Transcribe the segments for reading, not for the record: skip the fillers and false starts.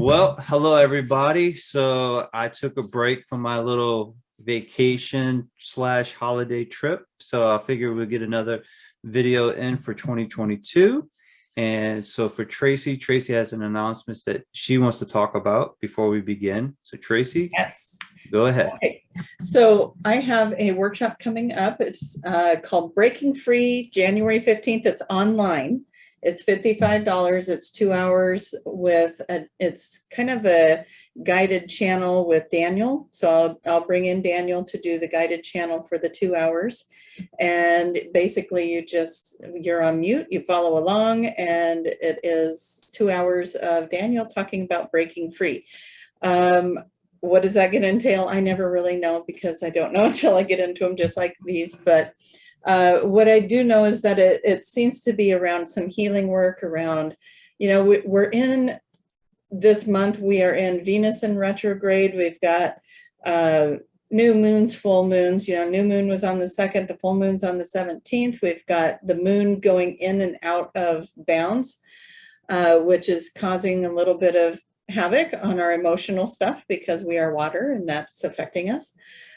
Well, hello everybody. So I took a break from my little vacation / holiday trip. So I figured we'll get another video in for 2022. And so for Tracie has an announcement that she wants to talk about before we begin. So Tracie, yes, go ahead. Okay, so I have a workshop coming up. It's called Breaking Free, January 15th. It's online. It's $55. It's 2 hours with it's kind of a guided channel with Daniel. So I'll bring in Daniel to do the guided channel for the 2 hours. And basically you're on mute, you follow along, and it is 2 hours of Daniel talking about breaking free. What does that going to entail? I never really know, because I don't know until I get into them, just like these. But what I do know is that it seems to be around some healing work around, we're in this month, we are in Venus in retrograde. We've got new moons, full moons. New moon was on the 2nd, the full moon's on the 17th. We've got the moon going in and out of bounds, which is causing a little bit of havoc on our emotional stuff because we are water and that's affecting us.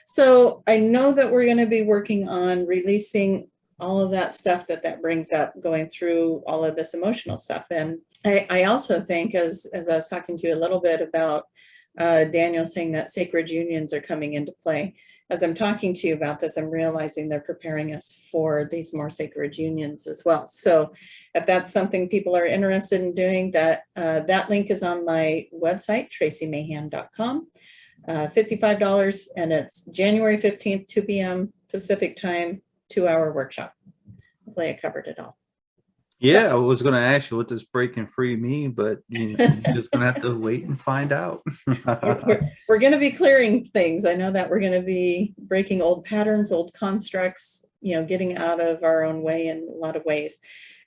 So I know that we're going to be working on releasing all of that stuff that brings up, going through all of this emotional stuff. And I also think, as I was talking to you a little bit about Daniel saying that sacred unions are coming into play. As I'm talking to you about this, I'm realizing they're preparing us for these more sacred unions as well. So if that's something people are interested in doing, that link is on my website, traciemahan.com. $55, and it's January 15th, 2 p.m. Pacific time, 2 hour workshop. Hopefully I covered it all. Yeah, I was going to ask you what does breaking free mean, but you're just going to have to wait and find out. We're going to be clearing things. I know that we're going to be breaking old patterns, old constructs, getting out of our own way in a lot of ways.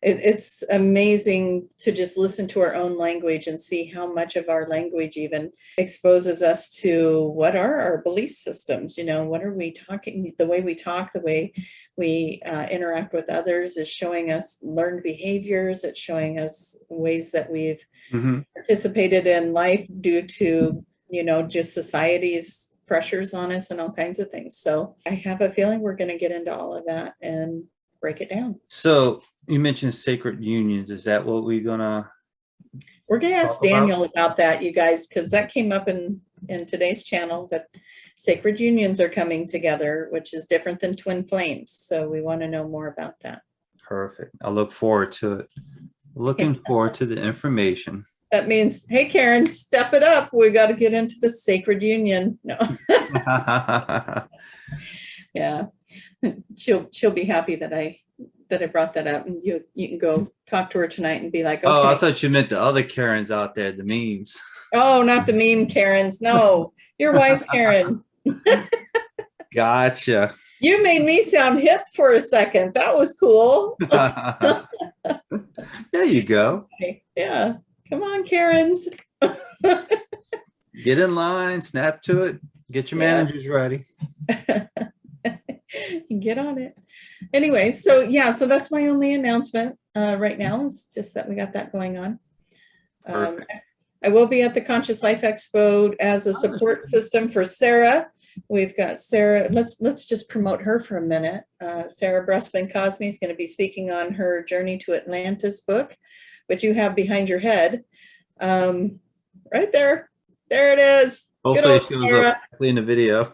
It's amazing to just listen to our own language and see how much of our language even exposes us to what are our belief systems. What are we talking? The way we talk, the way we interact with others is showing us learned behaviors. It's showing us ways that we've participated in life due to, just society's pressures on us and all kinds of things. So I have a feeling we're going to get into all of that and break it down. So you mentioned sacred unions. Is that what we're going to ask Daniel about that, you guys, because that came up in today's channel, that sacred unions are coming together, which is different than twin flames. So we want to know more about that. Perfect. I look forward to it. Looking forward to the information. That means, hey, Karen, step it up. We got to get into the sacred union. No. Yeah. She'll be happy that I brought that up, and you can go talk to her tonight and be like, okay. Oh, I thought you meant the other Karens out there, the memes. Oh, not the meme Karens. No, your wife, Karen. Gotcha. You made me sound hip for a second. That was cool. There you go. Okay. Yeah. Come on, Karens. Get in line, snap to it, get your managers ready. Get on it. Anyway, so that's my only announcement right now. It's just that we got that going on. I will be at the Conscious Life Expo as a support system for Sarah. We've got Sarah. Let's just promote her for a minute. Sarah Breskman Cosme is going to be speaking on her Journey to Atlantis book, which you have behind your head. Right there. There it is. Hopefully it shows up in the video.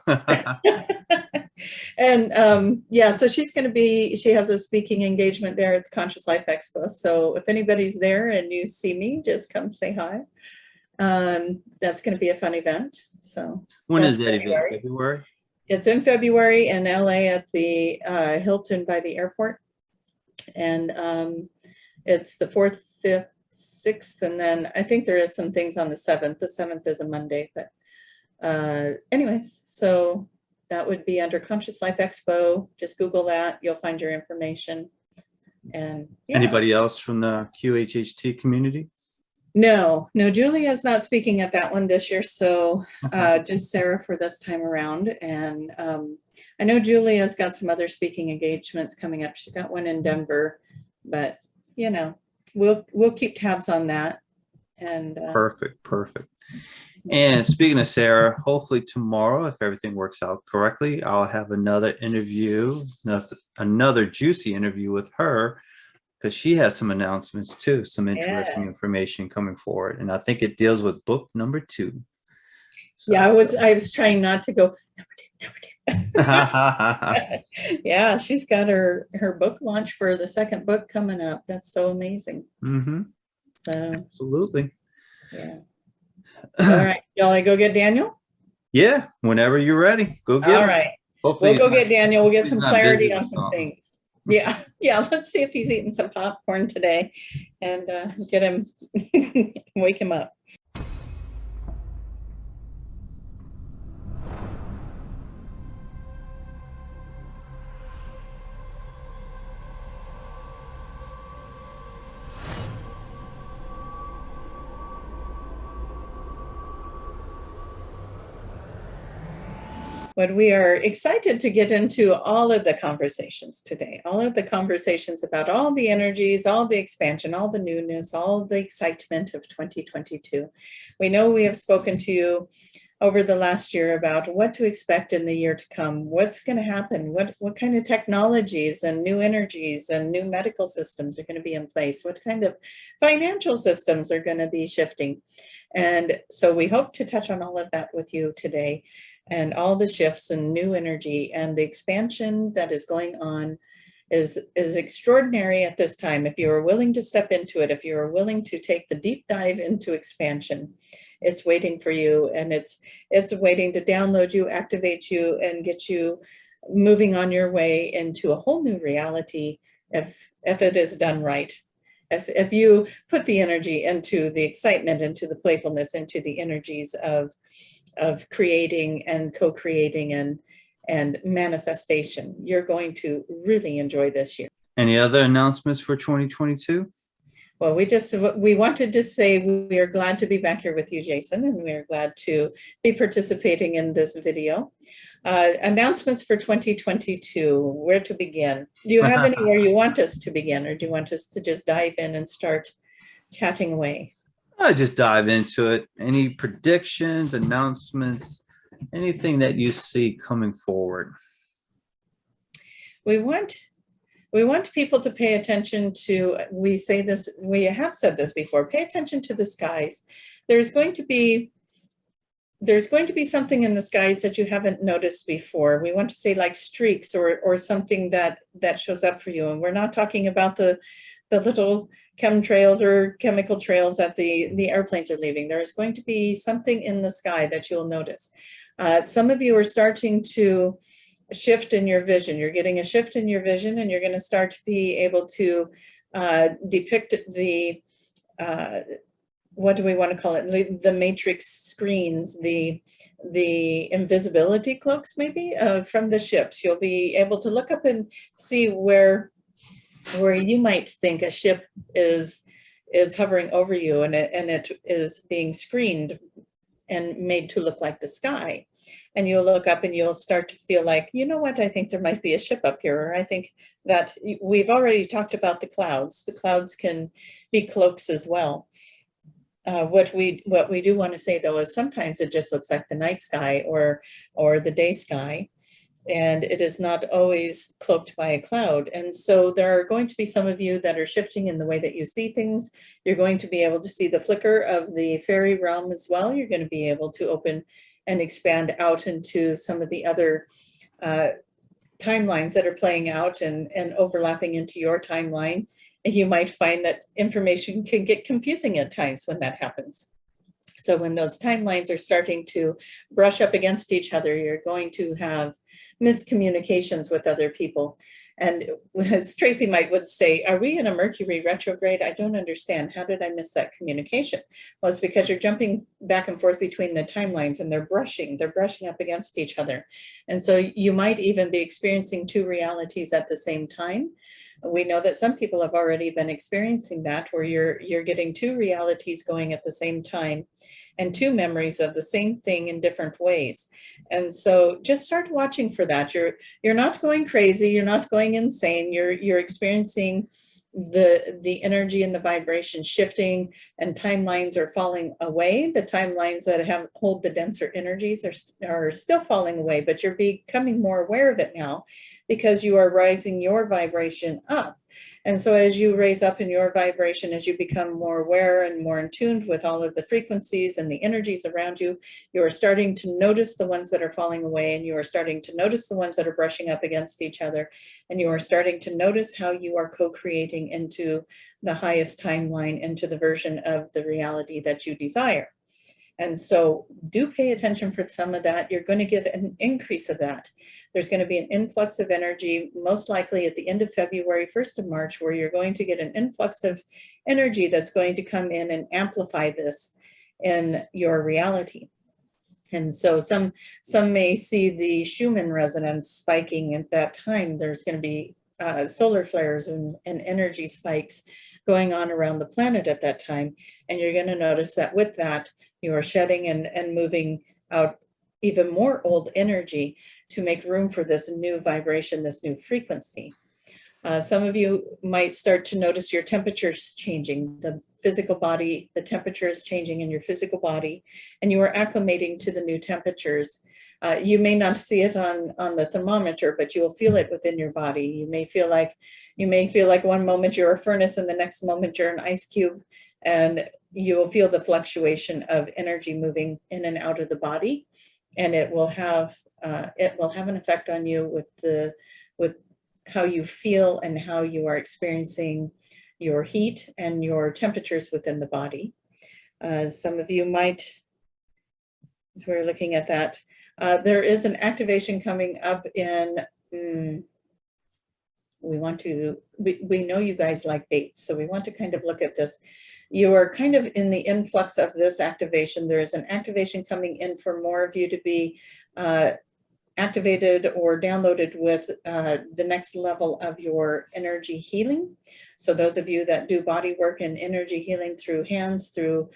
And so she's going to be, she has a speaking engagement there at the Conscious Life Expo. So if anybody's there and you see me, just come say hi. That's going to be a fun event. So when is that event? February? It's in February in LA at the Hilton by the airport. And it's the 4th, 5th, 6th, and then I think there is some things on the 7th. The 7th is a Monday, but anyways, so that would be under Conscious Life Expo. Just Google that. You'll find your information. And anybody else from the QHHT community? No, Julia's not speaking at that one this year. So just Sarah for this time around. And I know Julia's got some other speaking engagements coming up. She's got one in Denver, but we'll keep tabs on that. And Perfect. Perfect. And speaking of Sarah, hopefully tomorrow, if everything works out correctly, I'll have another interview, another juicy interview with her, because she has some announcements too, some interesting yeah. information coming forward. And I think it deals with book number 2. So. Yeah, I was trying not to go, number two. Yeah, she's got her book launch for the second book coming up. That's so amazing. Mm-hmm. So Absolutely. yeah. All right. Shall I go get Daniel? Yeah, whenever you're ready, go get All him. right. Hopefully We'll go get Daniel. We'll get he's some not busy clarity on with some something. things. Yeah. Yeah. Let's see if he's eating some popcorn today and get him, wake him up. But we are excited to get into all of the conversations today, all of the conversations about all the energies, all the expansion, all the newness, all the excitement of 2022. We know we have spoken to you over the last year about what to expect in the year to come, what's going to happen, what kind of technologies and new energies and new medical systems are going to be in place, what kind of financial systems are going to be shifting. And so we hope to touch on all of that with you today, and all the shifts and new energy and the expansion that is going on is extraordinary at this time. If you are willing to step into it, if you are willing to take the deep dive into expansion, it's waiting for you, and it's waiting to download you, activate you, and get you moving on your way into a whole new reality if it is done right. If you put the energy into the excitement, into the playfulness, into the energies of creating and co-creating and manifestation, you're going to really enjoy this year. Any other announcements for 2022? Well, we wanted to say we are glad to be back here with you, Jason, and we are glad to be participating in this video. Announcements for 2022, where to begin? Do you have anywhere you want us to begin, or do you want us to just dive in and start chatting away? I'll just dive into it. Any predictions, announcements, anything that you see coming forward? We want people to pay attention to, we have said this before, pay attention to the skies. There's going to be something in the skies that you haven't noticed before. We want to say like streaks or something that shows up for you. And we're not talking about the little chemtrails or chemical trails that the airplanes are leaving. There's going to be something in the sky that you'll notice. Some of you are starting to shift in your vision. You're getting a shift in your vision, and you're going to start to be able to depict the, what do we want to call it? The matrix screens, the invisibility cloaks, maybe, from the ships. You'll be able to look up and see where you might think a ship is hovering over you, and it is being screened and made to look like the sky. And you'll look up and you'll start to feel like, you know what, I think there might be a ship up here. Or I think that we've already talked about the clouds. The clouds can be cloaks as well. What we do want to say, though, is sometimes it just looks like the night sky or the day sky, and it is not always cloaked by a cloud. And so there are going to be some of you that are shifting in the way that you see things. You're going to be able to see the flicker of the fairy realm as well. You're going to be able to open and expand out into some of the other timelines that are playing out and overlapping into your timeline. And you might find that information can get confusing at times when that happens. So when those timelines are starting to brush up against each other, you're going to have miscommunications with other people. And as Tracie would say, are we in a Mercury retrograde? I don't understand. How did I miss that communication? Well, it's because you're jumping back and forth between the timelines, and they're brushing up against each other. And so you might even be experiencing two realities at the same time. We know that some people have already been experiencing that, where you're getting two realities going at the same time, and two memories of the same thing in different ways. And so just start watching for that. You're not going crazy, you're not going insane, you're experiencing the energy and the vibration shifting, and timelines are falling away. The timelines that hold the denser energies are still falling away, but you're becoming more aware of it now because you are rising your vibration up. And so as you raise up in your vibration, as you become more aware and more in tune with all of the frequencies and the energies around you, you are starting to notice the ones that are falling away, and you are starting to notice the ones that are brushing up against each other, and you are starting to notice how you are co-creating into the highest timeline, into the version of the reality that you desire. And so do pay attention for some of that. You're going to get an increase of that. There's going to be an influx of energy, most likely at the end of February, 1st of March, where you're going to get an influx of energy that's going to come in and amplify this in your reality. And so some may see the Schumann resonance spiking at that time. There's going to be solar flares and energy spikes going on around the planet at that time. And you're going to notice that with that, you are shedding and moving out even more old energy to make room for this new vibration, this new frequency. Some of you might start to notice your temperatures changing, the physical body, the temperature is changing in your physical body, and you are acclimating to the new temperatures. You may not see it on the thermometer, but you will feel it within your body. You may feel like one moment you're a furnace and the next moment you're an ice cube, and you will feel the fluctuation of energy moving in and out of the body, and it will have an effect on you with how you feel and how you are experiencing your heat and your temperatures within the body. Some of you might, as we're looking at that, there is an activation coming up in, we know you guys like dates, so we want to kind of look at this. You are kind of in the influx of this activation. There is an activation coming in for more of you to be activated or downloaded with the next level of your energy healing. So those of you that do body work and energy healing through hands, through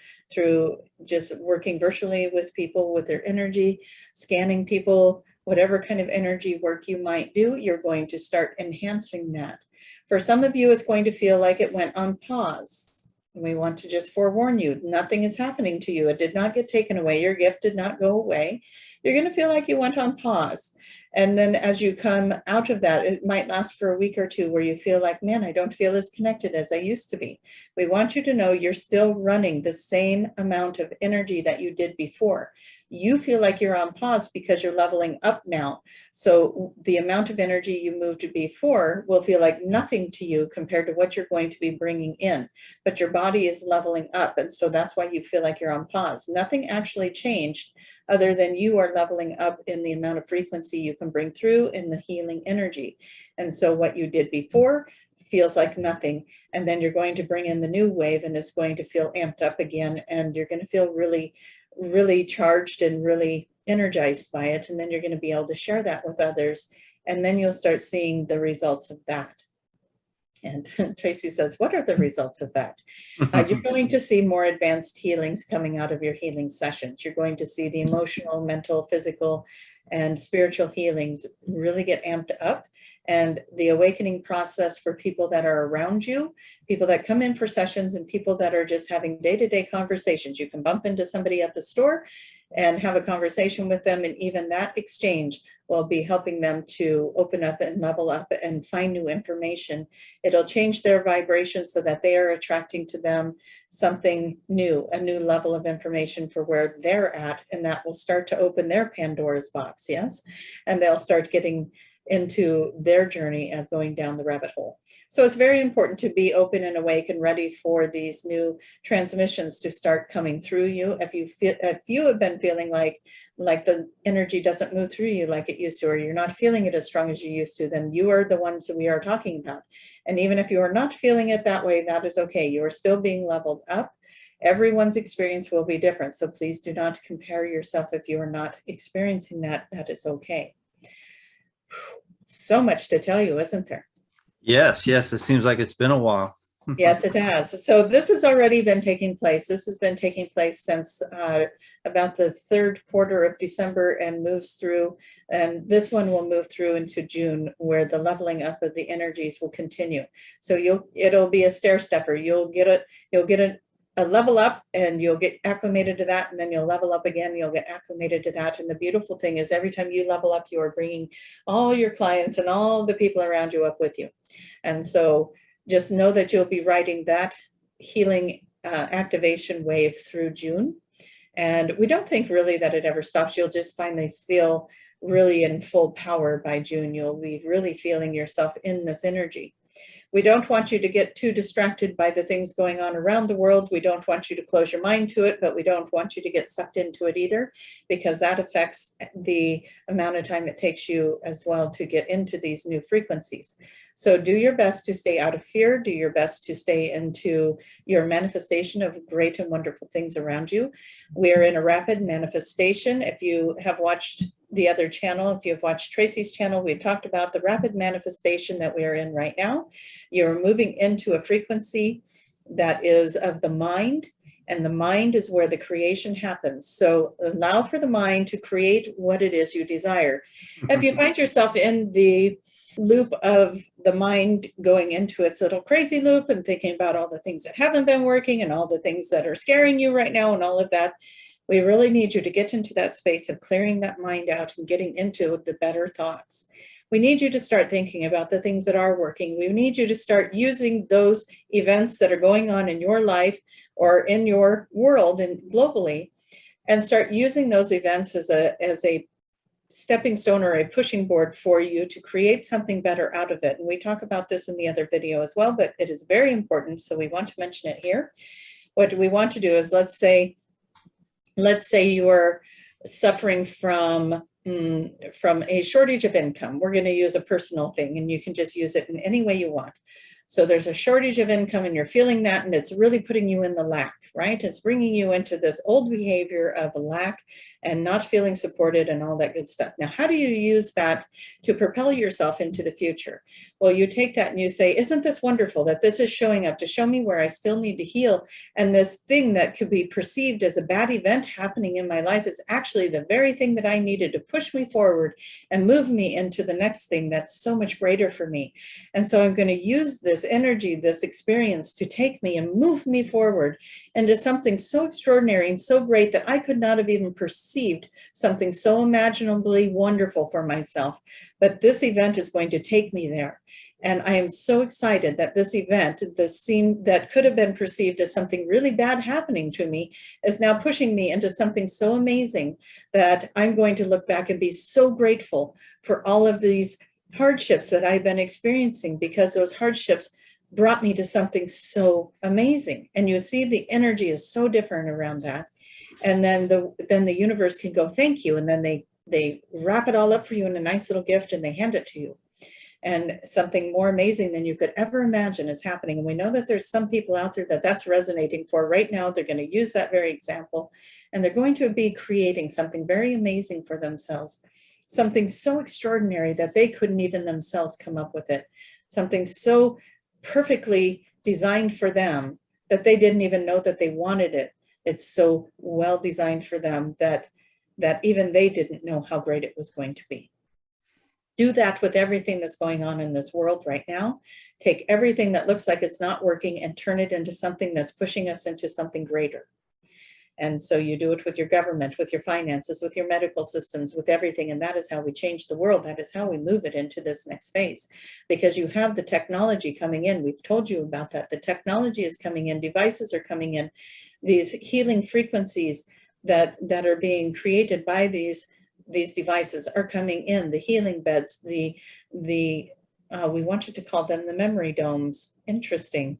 just working virtually with people with their energy, scanning people, whatever kind of energy work you might do, you're going to start enhancing that. For some of you, it's going to feel like it went on pause. And we want to just forewarn you, nothing is happening to you. It did not get taken away. Your gift did not go away. You're going to feel like you went on pause. And then as you come out of that, it might last for a week or two where you feel like, man, I don't feel as connected as I used to be. We want you to know you're still running the same amount of energy that you did before. You feel like you're on pause because you're leveling up now. So the amount of energy you moved before will feel like nothing to you compared to what you're going to be bringing in. But your body is leveling up. And so that's why you feel like you're on pause. Nothing actually changed other than you are leveling up in the amount of frequency you can bring through in the healing energy. And so what you did before feels like nothing. And then you're going to bring in the new wave and it's going to feel amped up again. And you're going to feel really, really charged and really energized by it. And then you're going to be able to share that with others. And then you'll start seeing the results of that. And Tracie says, what are the results of that? You're going to see more advanced healings coming out of your healing sessions. You're going to see the emotional, mental, physical, and spiritual healings really get amped up. And the awakening process for people that are around you, people that come in for sessions and people that are just having day-to-day conversations. You can bump into somebody at the store and have a conversation with them. And even that exchange will be helping them to open up and level up and find new information. It'll change their vibration so that they are attracting to them something new, a new level of information for where they're at. And that will start to open their Pandora's box, yes? And they'll start getting into their journey of going down the rabbit hole. So it's very important to be open and awake and ready for these new transmissions to start coming through you. If you have been feeling like the energy doesn't move through you like it used to, or you're not feeling it as strong as you used to, then you are the ones that we are talking about. And even if you are not feeling it that way, that is okay. You are still being leveled up. Everyone's experience will be different. So please do not compare yourself if you are not experiencing that. That is okay. So much to tell you, isn't there? Yes, it seems like it's been a while. Yes, it has. So this has already been taking place. This has been taking place since about the third quarter of December and moves through. And this one will move through into June, where the leveling up of the energies will continue. So it'll be a stair stepper. You'll get a level up and you'll get acclimated to that, and then you'll level up again, you'll get acclimated to that. And the beautiful thing is every time you level up, you are bringing all your clients and all the people around you up with you. And so just know that you'll be riding that healing activation wave through June. And we don't think really that it ever stops. You'll just finally feel really in full power by June. You'll be really feeling yourself in this energy. We don't want you to get too distracted by the things going on around the world. We don't want you to close your mind to it, but we don't want you to get sucked into it either, because that affects the amount of time it takes you as well to get into these new frequencies. So do your best to stay out of fear. Do your best to stay into your manifestation of great and wonderful things around you. We're in a rapid manifestation. If you have watched the other channel, if you've watched Tracie's channel, we've talked about the rapid manifestation that we are in right now. You're moving into a frequency that is of the mind, and the mind is where the creation happens. So allow for the mind to create what it is you desire. If you find yourself in the loop of the mind going into its little crazy loop and thinking about all the things that haven't been working and all the things that are scaring you right now and all of that, we really need you to get into that space of clearing that mind out and getting into the better thoughts. We need you to start thinking about the things that are working. We need you to start using those events that are going on in your life or in your world and globally, and start using those events as a stepping stone or a pushing board for you to create something better out of it. And we talk about this in the other video as well, but it is very important, so we want to mention it here. What we want to do is, let's say you are suffering from a shortage of income. We're going to use a personal thing, and you can just use it in any way you want. So there's a shortage of income and you're feeling that, and it's really putting you in the lack, right? It's bringing you into this old behavior of lack and not feeling supported and all that good stuff. Now, how do you use that to propel yourself into the future? Well, you take that and you say, isn't this wonderful that this is showing up to show me where I still need to heal? And this thing that could be perceived as a bad event happening in my life is actually the very thing that I needed to push me forward and move me into the next thing that's so much greater for me. And so I'm going to use this energy, this experience, to take me and move me forward into something so extraordinary and so great that I could not have even perceived something so imaginably wonderful for myself. But this event is going to take me there. And I am so excited that this event, this scene that could have been perceived as something really bad happening to me, is now pushing me into something so amazing that I'm going to look back and be so grateful for all of these hardships that I've been experiencing, because those hardships brought me to something so amazing. And you see the energy is so different around that. And then the universe can go, thank you. And then they wrap it all up for you in a nice little gift and they hand it to you. And something more amazing than you could ever imagine is happening. And we know that there's some people out there that that's resonating for right now. They're going to use that very example, and they're going to be creating something very amazing for themselves. Something so extraordinary that they couldn't even themselves come up with it. Something so perfectly designed for them that they didn't even know that they wanted it. It's so well designed for them that even they didn't know how great it was going to be. Do that with everything that's going on in this world right now. Take everything that looks like it's not working and turn it into something that's pushing us into something greater. And so you do it with your government, with your finances, with your medical systems, with everything. And that is how we change the world. That is how we move it into this next phase, because you have the technology coming in. We've told you about that. The technology is coming in. Devices are coming in. These healing frequencies that are being created by these devices are coming in. The healing beds, we wanted to call them the memory domes. Interesting.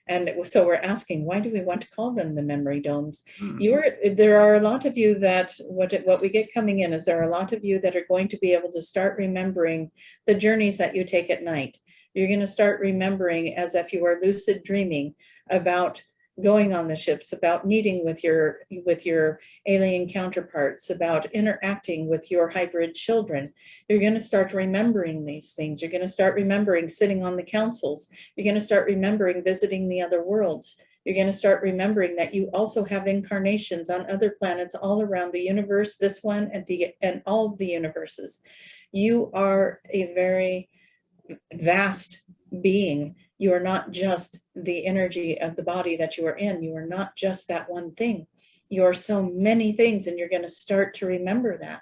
And so we're asking, why do we want to call them the memory domes? There are a lot of you that, what we get coming in is there are a lot of you that are going to be able to start remembering the journeys that you take at night. You're going to start remembering as if you are lucid dreaming about going on the ships, about meeting with your alien counterparts, about interacting with your hybrid children. You're going to start remembering these things. You're going to start remembering sitting on the councils. You're going to start remembering visiting the other worlds. You're going to start remembering that you also have incarnations on other planets all around the universe, this one and all of the universes. You are a very vast being. You are not just the energy of the body that you are in. You are not just that one thing. You are so many things, and you're going to start to remember that.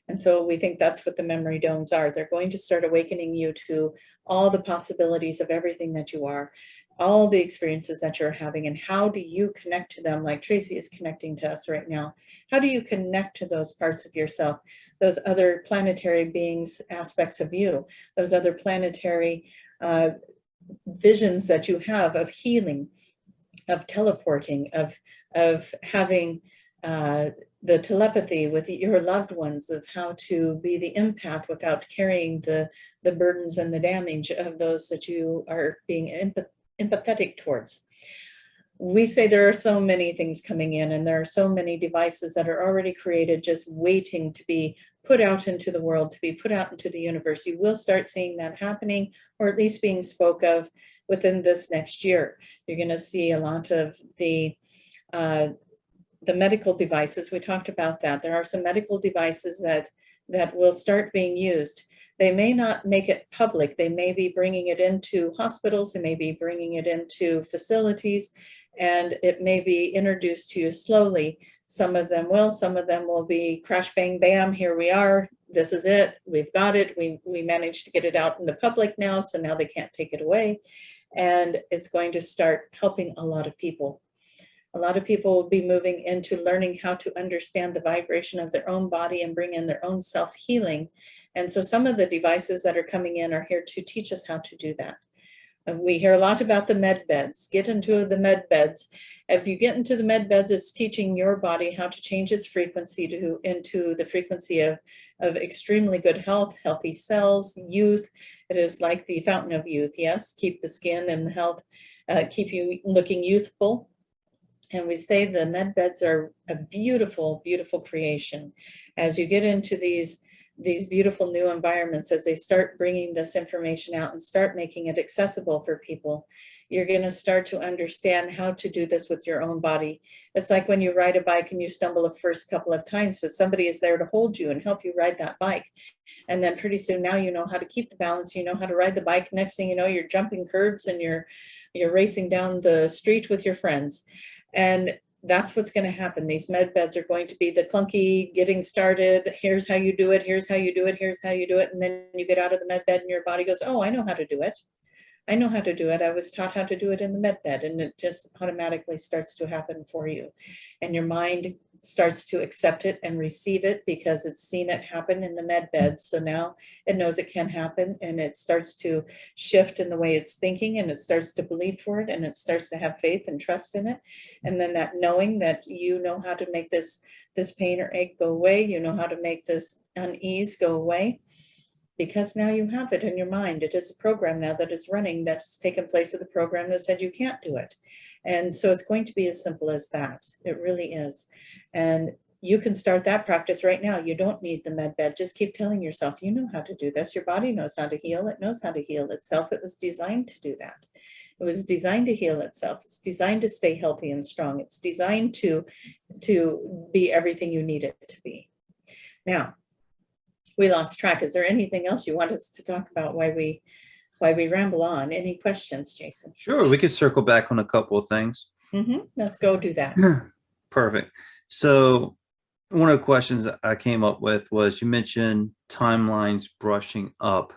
And so we think that's what the memory domes are. They're going to start awakening you to all the possibilities of everything that you are, all the experiences that you're having, and how do you connect to them, like Tracie is connecting to us right now. How do you connect to those parts of yourself, those other planetary beings, aspects of you, those other planetary visions that you have of healing, of teleporting, of having the telepathy with your loved ones, of how to be the empath without carrying the burdens and the damage of those that you are being empathetic towards. We say there are so many things coming in, and there are so many devices that are already created, just waiting to be put out into the world, to be put out into the universe. You will start seeing that happening, or at least being spoke of within this next year. You're going to see a lot of the medical devices. We talked about that. There are some medical devices that will start being used. They may not make it public. They may be bringing it into hospitals. They may be bringing it into facilities, and it may be introduced to you slowly. Some of them will be crash, bang, bam, here we are. This is it. We've got it. We managed to get it out in the public now, so now they can't take it away. And it's going to start helping a lot of people. A lot of people will be moving into learning how to understand the vibration of their own body and bring in their own self-healing. And so some of the devices that are coming in are here to teach us how to do that. And we hear a lot about the med beds. Get into the med beds. If you get into the med beds, it's teaching your body how to change its frequency into the frequency of extremely good health, healthy cells, youth. It is like the fountain of youth. Yes, keep the skin and the health, keep you looking youthful. And we say the med beds are a beautiful, beautiful creation. As you get into these beautiful new environments, as they start bringing this information out and start making it accessible for people, you're going to start to understand how to do this with your own body. It's like when you ride a bike and you stumble the first couple of times, but somebody is there to hold you and help you ride that bike. And then pretty soon now you know how to keep the balance, you know how to ride the bike. Next thing you know, you're jumping curbs and you're racing down the street with your friends. And that's what's going to happen. These med beds are going to be the clunky getting started. Here's how you do it. Here's how you do it. Here's how you do it. And then you get out of the med bed and your body goes, oh, I know how to do it. I know how to do it. I was taught how to do it in the med bed. And it just automatically starts to happen for you. And your mind starts to accept it and receive it because it's seen it happen in the med bed. So now it knows it can happen, and it starts to shift in the way it's thinking, and it starts to believe for it, and it starts to have faith and trust in it. And then that knowing that you know how to make this pain or ache go away, you know how to make this unease go away, because now you have it in your mind. It is a program now that is running that's taken place of the program that said you can't do it. And so it's going to be as simple as that. It really is. And you can start that practice right now. You don't need the med bed. Just keep telling yourself, you know how to do this. Your body knows how to heal. It knows how to heal itself. It was designed to do that. It was designed to heal itself. It's designed to stay healthy and strong. It's designed to be everything you need it to be. Now, we lost track. Is there anything else you want us to talk about why we ramble on? Any questions, Jason? Sure, we could circle back on a couple of things. Let's go do that. Perfect. So one of the questions that I came up with was, you mentioned timelines brushing up.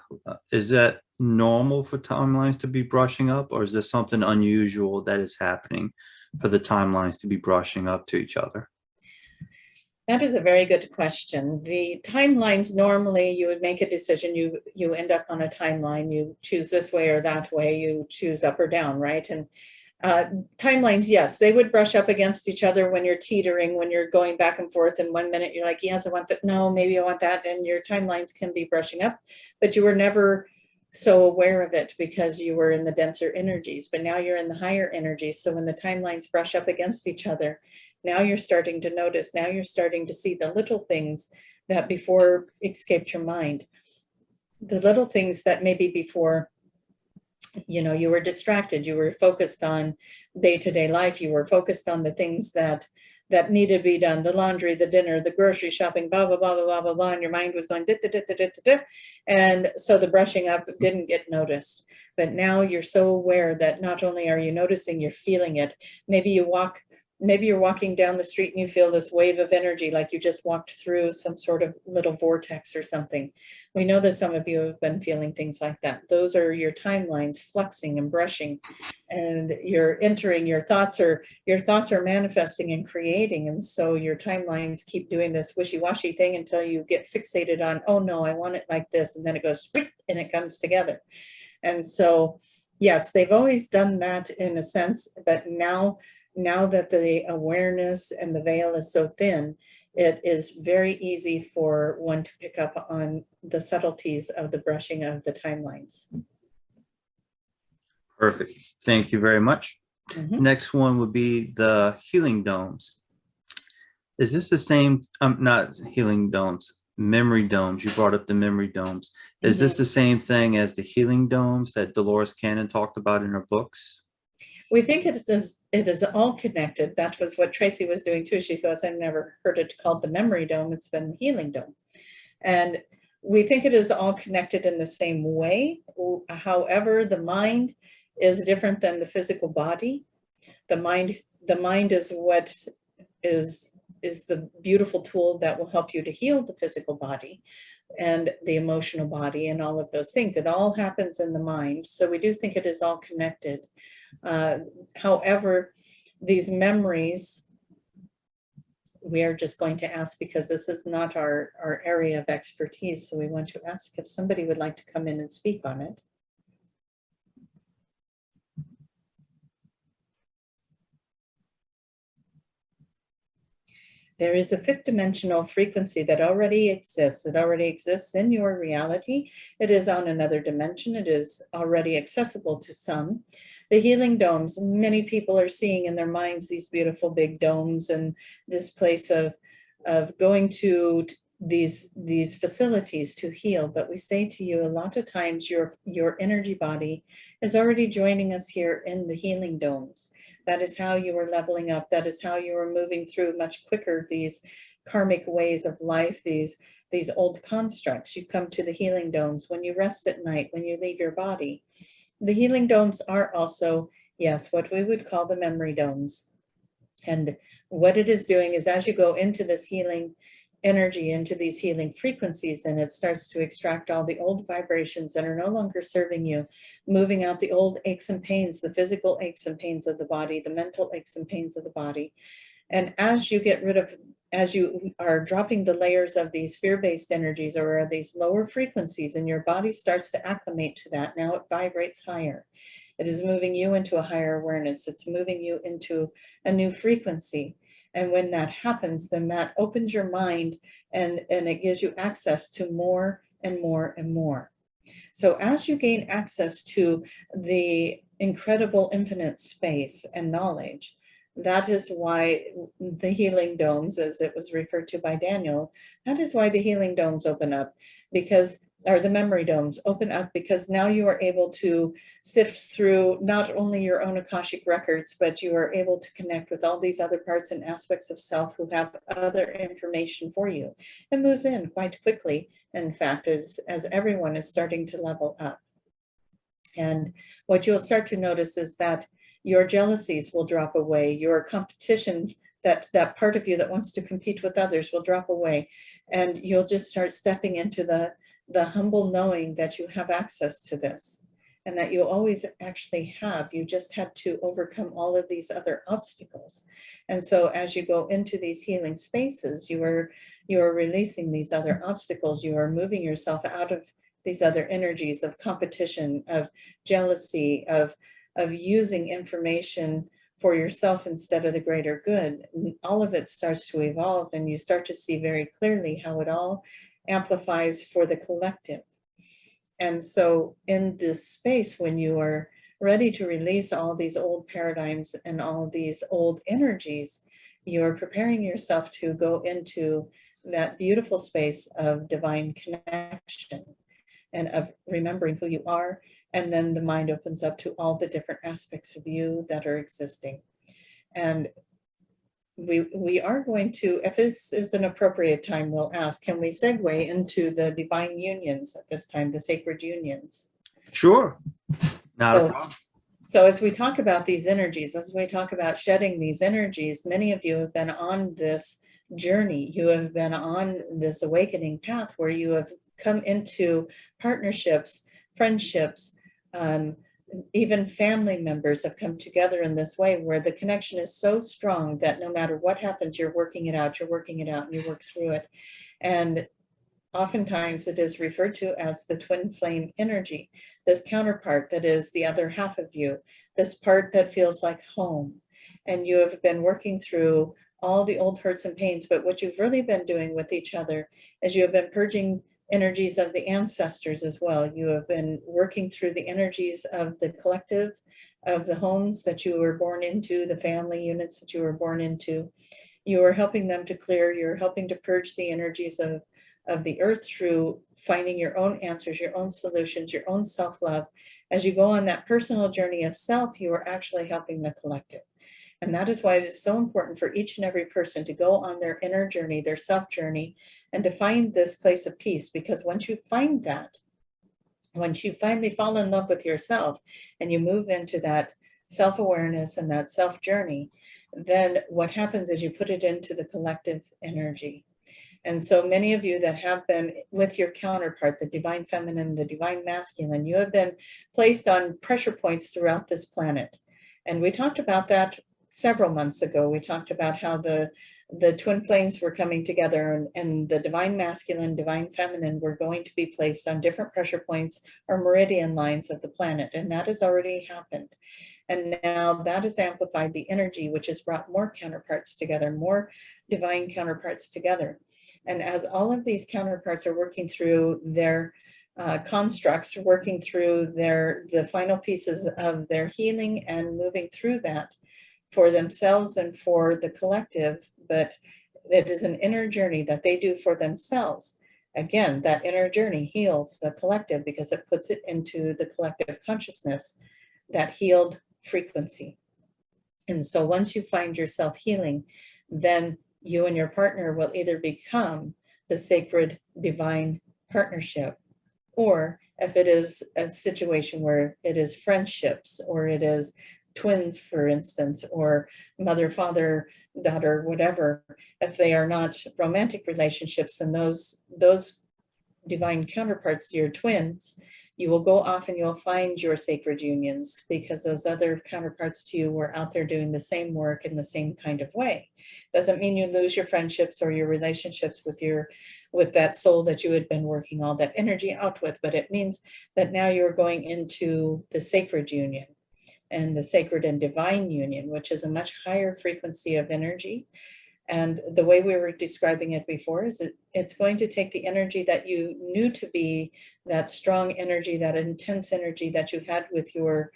Is that normal for timelines to be brushing up, or is this something unusual that is happening for the timelines to be brushing up to each other? That is a very good question. The timelines, normally you would make a decision, you end up on a timeline, you choose this way or that way, you choose up or down, right? And timelines, yes, they would brush up against each other when you're teetering, when you're going back and forth, and 1 minute you're like, yes, I want that, no, maybe I want that, and your timelines can be brushing up, but you were never so aware of it because you were in the denser energies, but now you're in the higher energies. So when the timelines brush up against each other, now you're starting to notice, now you're starting to see the little things that before escaped your mind, the little things that maybe before, you know, you were distracted, you were focused on day-to-day life, you were focused on the things that needed to be done, the laundry, the dinner, the grocery shopping, blah blah blah blah blah blah blah, and your mind was going dit, dit, dit, dit, dit, dit, and so the brushing up didn't get noticed. But now you're so aware that not only are you noticing, you're feeling it. Maybe you're walking down the street and you feel this wave of energy, like you just walked through some sort of little vortex or something. We know that some of you have been feeling things like that. Those are your timelines fluxing and brushing, and you're entering, your thoughts are manifesting and creating. And so your timelines keep doing this wishy-washy thing until you get fixated on, oh no, I want it like this. And then it goes and it comes together. And so, yes, they've always done that in a sense, but now that the awareness and the veil is so thin, it is very easy for one to pick up on the subtleties of the brushing of the timelines. Perfect. Thank you very much. Next one would be the healing domes. Is this the same? Not healing domes, memory domes. You brought up the memory domes. Is this the same thing as the healing domes that Dolores Cannon talked about in her books? We think it is all connected. That was what Tracie was doing too. She goes, I've never heard it called the memory dome. It's been the healing dome. And we think it is all connected in the same way. However, the mind is different than the physical body. The mind is what is the beautiful tool that will help you to heal the physical body and the emotional body and all of those things. It all happens in the mind. So we do think it is all connected. However, these memories, we are just going to ask, because this is not our area of expertise, so we want to ask if somebody would like to come in and speak on it. There is a fifth dimensional frequency that already exists. It already exists in your reality. It is on another dimension. It is already accessible to some. The healing domes, many people are seeing in their minds these beautiful big domes and this place of going to these facilities to heal. But we say to you, a lot of times your energy body is already joining us here in the healing domes. That is how you are leveling up. That is how you are moving through much quicker these karmic ways of life, these old constructs. You come to the healing domes when you rest at night, when you leave your body. The healing domes are also, yes, what we would call the memory domes. And what it is doing is, as you go into this healing energy, into these healing frequencies, and it starts to extract all the old vibrations that are no longer serving you, moving out the old aches and pains, the physical aches and pains of the body, the mental aches and pains of the body. And as you get rid of, as you are dropping the layers of these fear-based energies or these lower frequencies, and your body starts to acclimate to that, now it vibrates higher. It is moving you into a higher awareness. It's moving you into a new frequency. And when that happens, then that opens your mind and it gives you access to more and more and more. So as you gain access to the incredible infinite space and knowledge, that is why the healing domes, as it was referred to by Daniel, that is why the healing domes open up, because, or the memory domes open up, because now you are able to sift through not only your own Akashic records, but you are able to connect with all these other parts and aspects of self who have other information for you. It moves in quite quickly, in fact, as everyone is starting to level up. And what you'll start to notice is that your jealousies will drop away, your competition, that part of you that wants to compete with others will drop away, and you'll just start stepping into the humble knowing that you have access to this, and that you always actually have. You just had to overcome all of these other obstacles. And so as you go into these healing spaces, you are releasing these other obstacles. You are moving yourself out of these other energies of competition, of jealousy, of using information for yourself instead of the greater good. All of it starts to evolve, and you start to see very clearly how it all amplifies for the collective. And so in this space, when you are ready to release all these old paradigms and all these old energies, you're preparing yourself to go into that beautiful space of divine connection and of remembering who you are. And then the mind opens up to all the different aspects of you that are existing. And we are going to, if this is an appropriate time, we'll ask, can we segue into the divine unions at this time, the sacred unions? Sure. Not a So, problem. so as we talk about these energies, as we talk about shedding these energies, many of you have been on this journey. You have been on this awakening path where you have come into partnerships, friendships, even family members have come together in this way where the connection is so strong that no matter what happens, you're working it out, and you work through it. And oftentimes it is referred to as the twin flame energy, this counterpart that is the other half of you, this part that feels like home. And you have been working through all the old hurts and pains, but what you've really been doing with each other is you have been purging energies of the ancestors as well. You have been working through the energies of the collective, of the homes that you were born into, the family units that you were born into. You are helping them to clear, you're helping to purge the energies of the earth through finding your own answers, your own solutions, your own self-love. As you go on that personal journey of self, you are actually helping the collective. And that is why it is so important for each and every person to go on their inner journey, their self journey, and to find this place of peace. Because once you find that, once you finally fall in love with yourself and you move into that self-awareness and that self journey, then what happens is you put it into the collective energy. And so many of you that have been with your counterpart, the divine feminine, the divine masculine, you have been placed on pressure points throughout this planet. And we talked about that several months ago. We talked about how the twin flames were coming together, and the divine masculine, divine feminine were going to be placed on different pressure points or meridian lines of the planet. And that has already happened. And now that has amplified the energy, which has brought more counterparts together, more divine counterparts together. And as all of these counterparts are working through their constructs, working through the final pieces of their healing and moving through that for themselves and for the collective, but it is an inner journey that they do for themselves. Again, that inner journey heals the collective because it puts it into the collective consciousness, that healed frequency. And so once you find yourself healing, then you and your partner will either become the sacred divine partnership, or if it is a situation where it is friendships, or it is twins, for instance, or mother, father, daughter, whatever, if they are not romantic relationships, and those divine counterparts, your twins, you will go off and you'll find your sacred unions because those other counterparts to you were out there doing the same work in the same kind of way. Doesn't mean you lose your friendships or your relationships with that soul that you had been working all that energy out with, but it means that now you're going into the sacred union and the sacred and divine union, which is a much higher frequency of energy. And the way we were describing it before is it's going to take the energy that you knew to be that strong energy, that intense energy that you had with your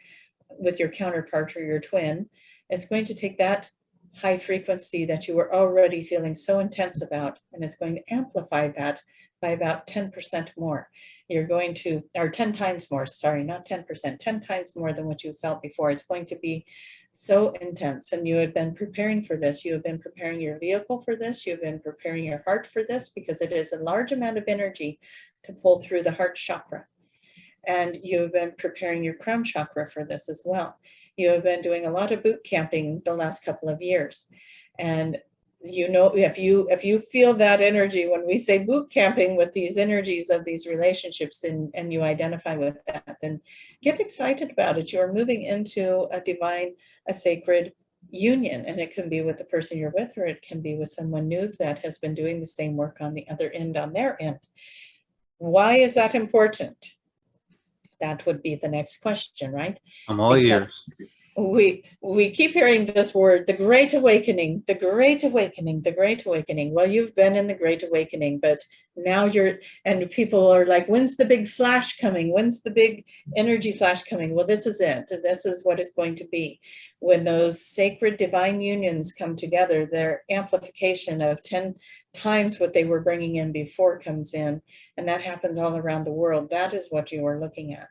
counterpart or your twin. It's going to take that high frequency that you were already feeling so intense about, and it's going to amplify that by about 10% more. You're going to, or 10 times more, sorry, not 10%, 10 times more than what you felt before. It's going to be so intense, and you had been preparing for this. You have been preparing your vehicle for this. You've been preparing your heart for this because it is a large amount of energy to pull through the heart chakra. And you've been preparing your crown chakra for this as well. You have been doing a lot of boot camping the last couple of years. And you know, if you feel that energy, when we say boot camping with these energies of these relationships, and you identify with that, then get excited about it. You're moving into a divine, a sacred union, and it can be with the person you're with, or it can be with someone new that has been doing the same work on the other end, on their end. Why is that important? That would be the next question, right? I'm all ears. we keep hearing this word, the Great Awakening, the Great Awakening, the Great Awakening. Well, you've been in the Great Awakening, but now and people are like, when's the big flash coming? When's the big energy flash coming? Well, this is it. This is what it's going to be. When those sacred divine unions come together, their amplification of 10 times what they were bringing in before comes in, and that happens all around the world. That is what you are looking at.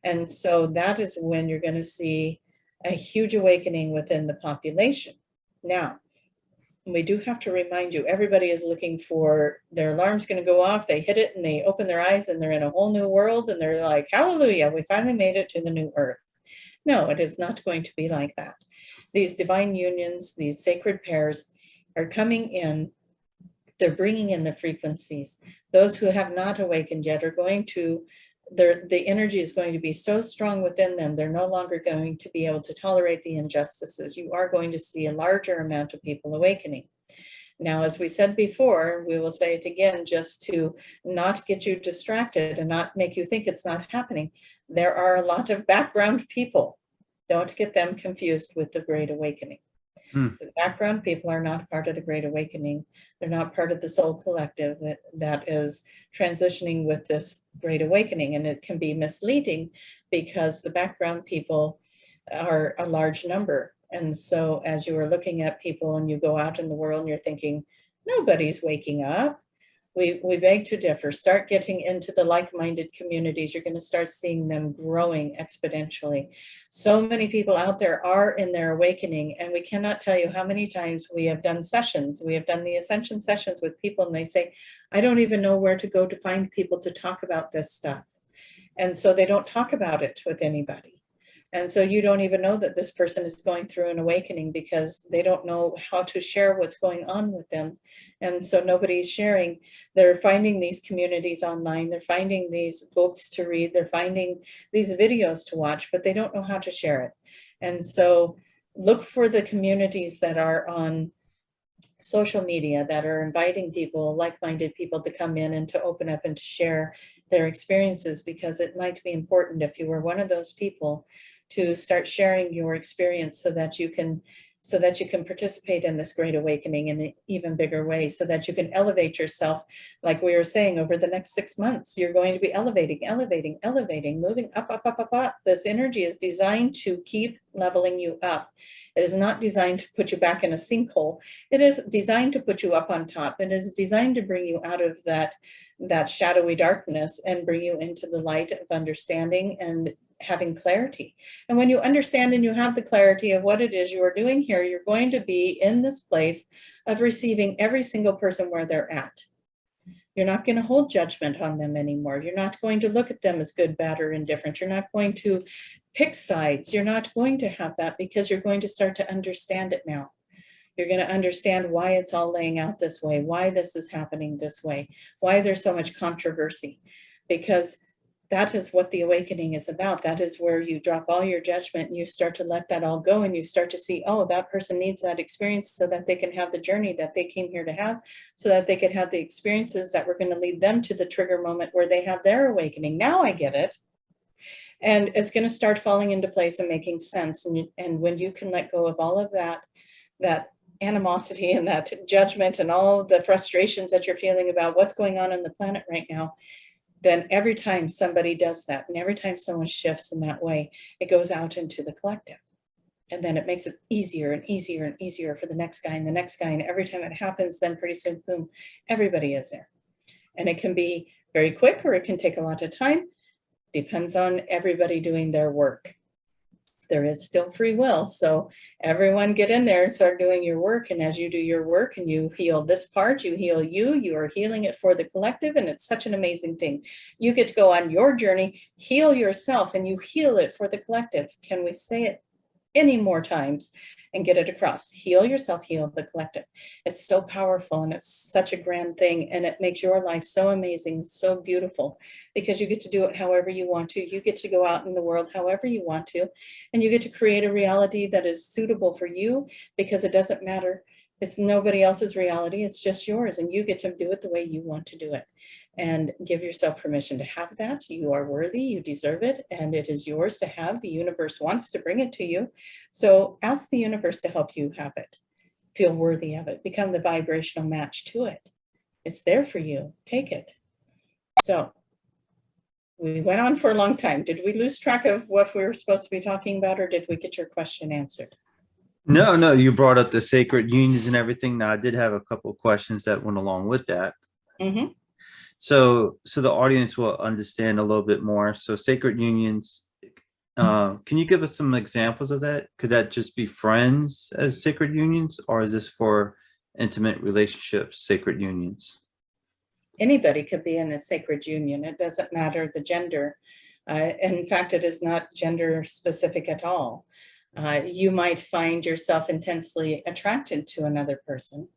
And so that is when you're going to see a huge awakening within the population. Now, we do have to remind you, everybody is looking for their alarm's going to go off. They hit it and they open their eyes and they're in a whole new world and they're like, hallelujah, we finally made it to the new earth. No, it is not going to be like that. These divine unions, these sacred pairs are coming in. They're bringing in the frequencies. Those who have not awakened yet are going to the energy is going to be so strong within them, they're no longer going to be able to tolerate the injustices. You are going to see a larger amount of people awakening. Now, as we said before, we will say it again, just to not get you distracted and not make you think it's not happening. There are a lot of background people. Don't get them confused with the Great Awakening. The background people are not part of the Great Awakening. They're not part of the soul collective that is transitioning with this Great Awakening. And it can be misleading because the background people are a large number. And so as you are looking at people and you go out in the world and you're thinking, nobody's waking up. We beg to differ. Start getting into the like-minded communities. You're going to start seeing them growing exponentially. So many people out there are in their awakening, and we cannot tell you how many times we have done sessions. We have done the ascension sessions with people, and they say, I don't even know where to go to find people to talk about this stuff. And so they don't talk about it with anybody. And so you don't even know that this person is going through an awakening because they don't know how to share what's going on with them. And so nobody's sharing. They're finding these communities online. They're finding these books to read. They're finding these videos to watch, but they don't know how to share it. And so look for the communities that are on social media that are inviting people, like-minded people, to come in and to open up and to share their experiences, because it might be important, if you were one of those people, to start sharing your experience so that you can participate in this Great Awakening in an even bigger way, so that you can elevate yourself. Like we were saying, over the next 6 months, you're going to be elevating, moving up, up, up, up, up. This energy is designed to keep leveling you up. It is not designed to put you back in a sinkhole. It is designed to put you up on top. It is designed to bring you out of that shadowy darkness and bring you into the light of understanding and having clarity. And when you understand and you have the clarity of what it is you are doing here, you're going to be in this place of receiving every single person where they're at. You're not going to hold judgment on them anymore. You're not going to look at them as good, bad, or indifferent. You're not going to pick sides. You're not going to have that, because you're going to start to understand it now. You're going to understand why it's all laying out this way, why this is happening this way, why there's so much controversy, because that is what the awakening is about. That is where you drop all your judgment and you start to let that all go, and you start to see, oh, that person needs that experience so that they can have the journey that they came here to have, so that they could have the experiences that were going to lead them to the trigger moment where they have their awakening. Now I get it. And it's going to start falling into place and making sense. And when you can let go of all of that animosity and that judgment and all the frustrations that you're feeling about what's going on the planet right now, then every time somebody does that, and every time someone shifts in that way, it goes out into the collective. And then it makes it easier and easier and easier for the next guy and the next guy. And every time it happens, then pretty soon, boom, everybody is there. And it can be very quick, or it can take a lot of time. Depends on everybody doing their work. There is still free will. So everyone get in there and start doing your work. And as you do your work and you heal this part, you heal you are healing it for the collective. And it's such an amazing thing. You get to go on your journey, heal yourself, and you heal it for the collective. Can we say it any more times and get it across? Heal yourself, heal the collective. It's so powerful, and it's such a grand thing, and it makes your life so amazing, so beautiful, because you get to do it however you want to. You get to go out in the world however you want to, and you get to create a reality that is suitable for you, because it doesn't matter It's nobody else's reality. It's just yours. And you get to do it the way you want to do it. And give yourself permission to have that. You are worthy. You deserve it. And it is yours to have. The universe wants to bring it to you. So ask the universe to help you have it. Feel worthy of it. Become the vibrational match to it. It's there for you. Take it. So we went on for a long time. Did we lose track of what we were supposed to be talking about, or did we get your question answered? No, you brought up the sacred unions and everything. Now, I did have a couple of questions that went along with that. Mm-hmm. So the audience will understand a little bit more. So sacred unions, can you give us some examples of that? Could that just be friends as sacred unions, or is this for intimate relationships, sacred unions? Anybody could be in a sacred union. It doesn't matter the gender. In fact, it is not gender specific at all. You might find yourself intensely attracted to another person.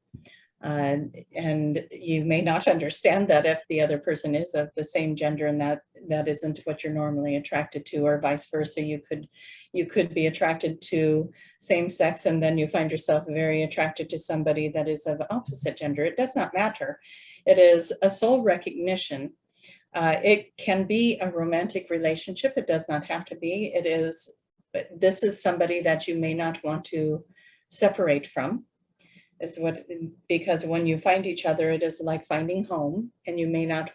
And you may not understand that if the other person is of the same gender and that isn't what you're normally attracted to, or vice versa. You could be attracted to same sex and then you find yourself very attracted to somebody that is of opposite gender. It does not matter. It is a soul recognition. It can be a romantic relationship. It does not have to be. This is somebody that you may not want to separate from. Because when you find each other, it is like finding home, and you may not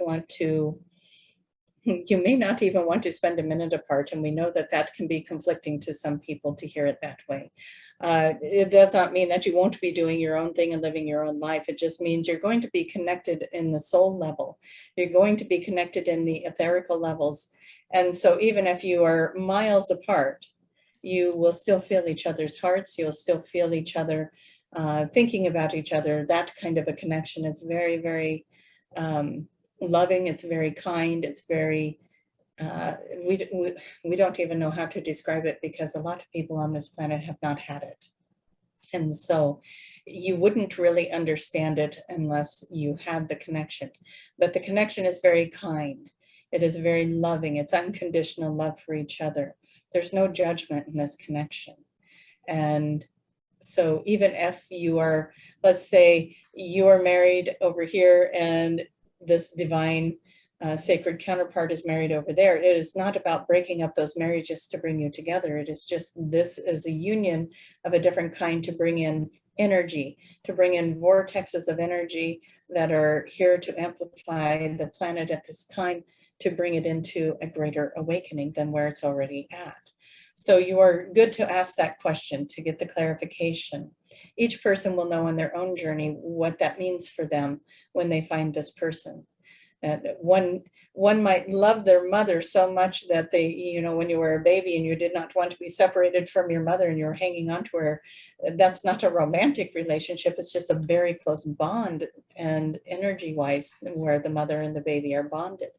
even want to spend a minute apart. And we know that can be conflicting to some people to hear it that way. It does not mean that you won't be doing your own thing and living your own life. It just means you're going to be connected in the soul level. You're going to be connected in the etherical levels. And so even if you are miles apart, you will still feel each other's hearts. You'll still feel each other thinking about each other. That kind of a connection is very, very loving. It's very kind. It's very, we don't even know how to describe it, because a lot of people on this planet have not had it. And so you wouldn't really understand it unless you had the connection. But the connection is very kind. It is very loving. It's unconditional love for each other. There's no judgment in this connection. And so even if you are, let's say you are married over here and this divine sacred counterpart is married over there, it is not about breaking up those marriages to bring you together. It is just, this is a union of a different kind to bring in energy, to bring in vortexes of energy that are here to amplify the planet at this time, to bring it into a greater awakening than where it's already at. So you are good to ask that question to get the clarification. Each person will know on their own journey what that means for them when they find this person. One might love their mother so much that they, when you were a baby and you did not want to be separated from your mother and you're hanging on to her, that's not a romantic relationship. It's just a very close bond, and energy-wise, where the mother and the baby are bonded.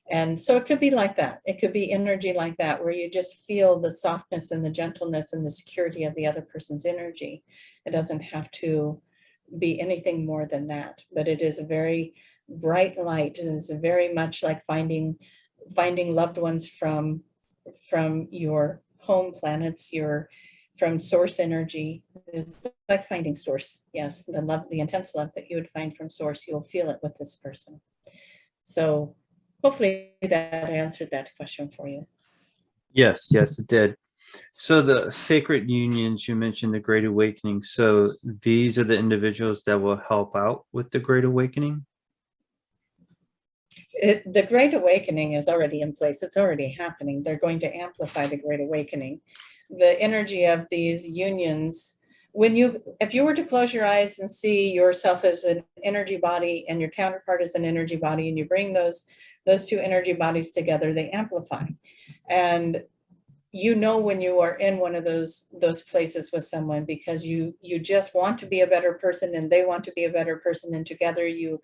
And so it could be like that. It could be energy like that, where you just feel the softness and the gentleness and the security of the other person's energy. It doesn't have to be anything more than that, but it is a very bright light. It is very much like finding loved ones from your home planets, from source energy. It's like finding source. Yes, the love, the intense love that you would find from source, you'll feel it with this person. So hopefully that answered that question for you. Yes, it did. So the sacred unions, you mentioned the Great Awakening. So these are the individuals that will help out with the Great Awakening? The Great Awakening is already in place. It's already happening. They're going to amplify the Great Awakening. The energy of these unions, if you were to close your eyes and see yourself as an energy body and your counterpart as an energy body, and you bring those two energy bodies together, they amplify. And when you are in one of those places with someone, because you just want to be a better person and they want to be a better person, and together you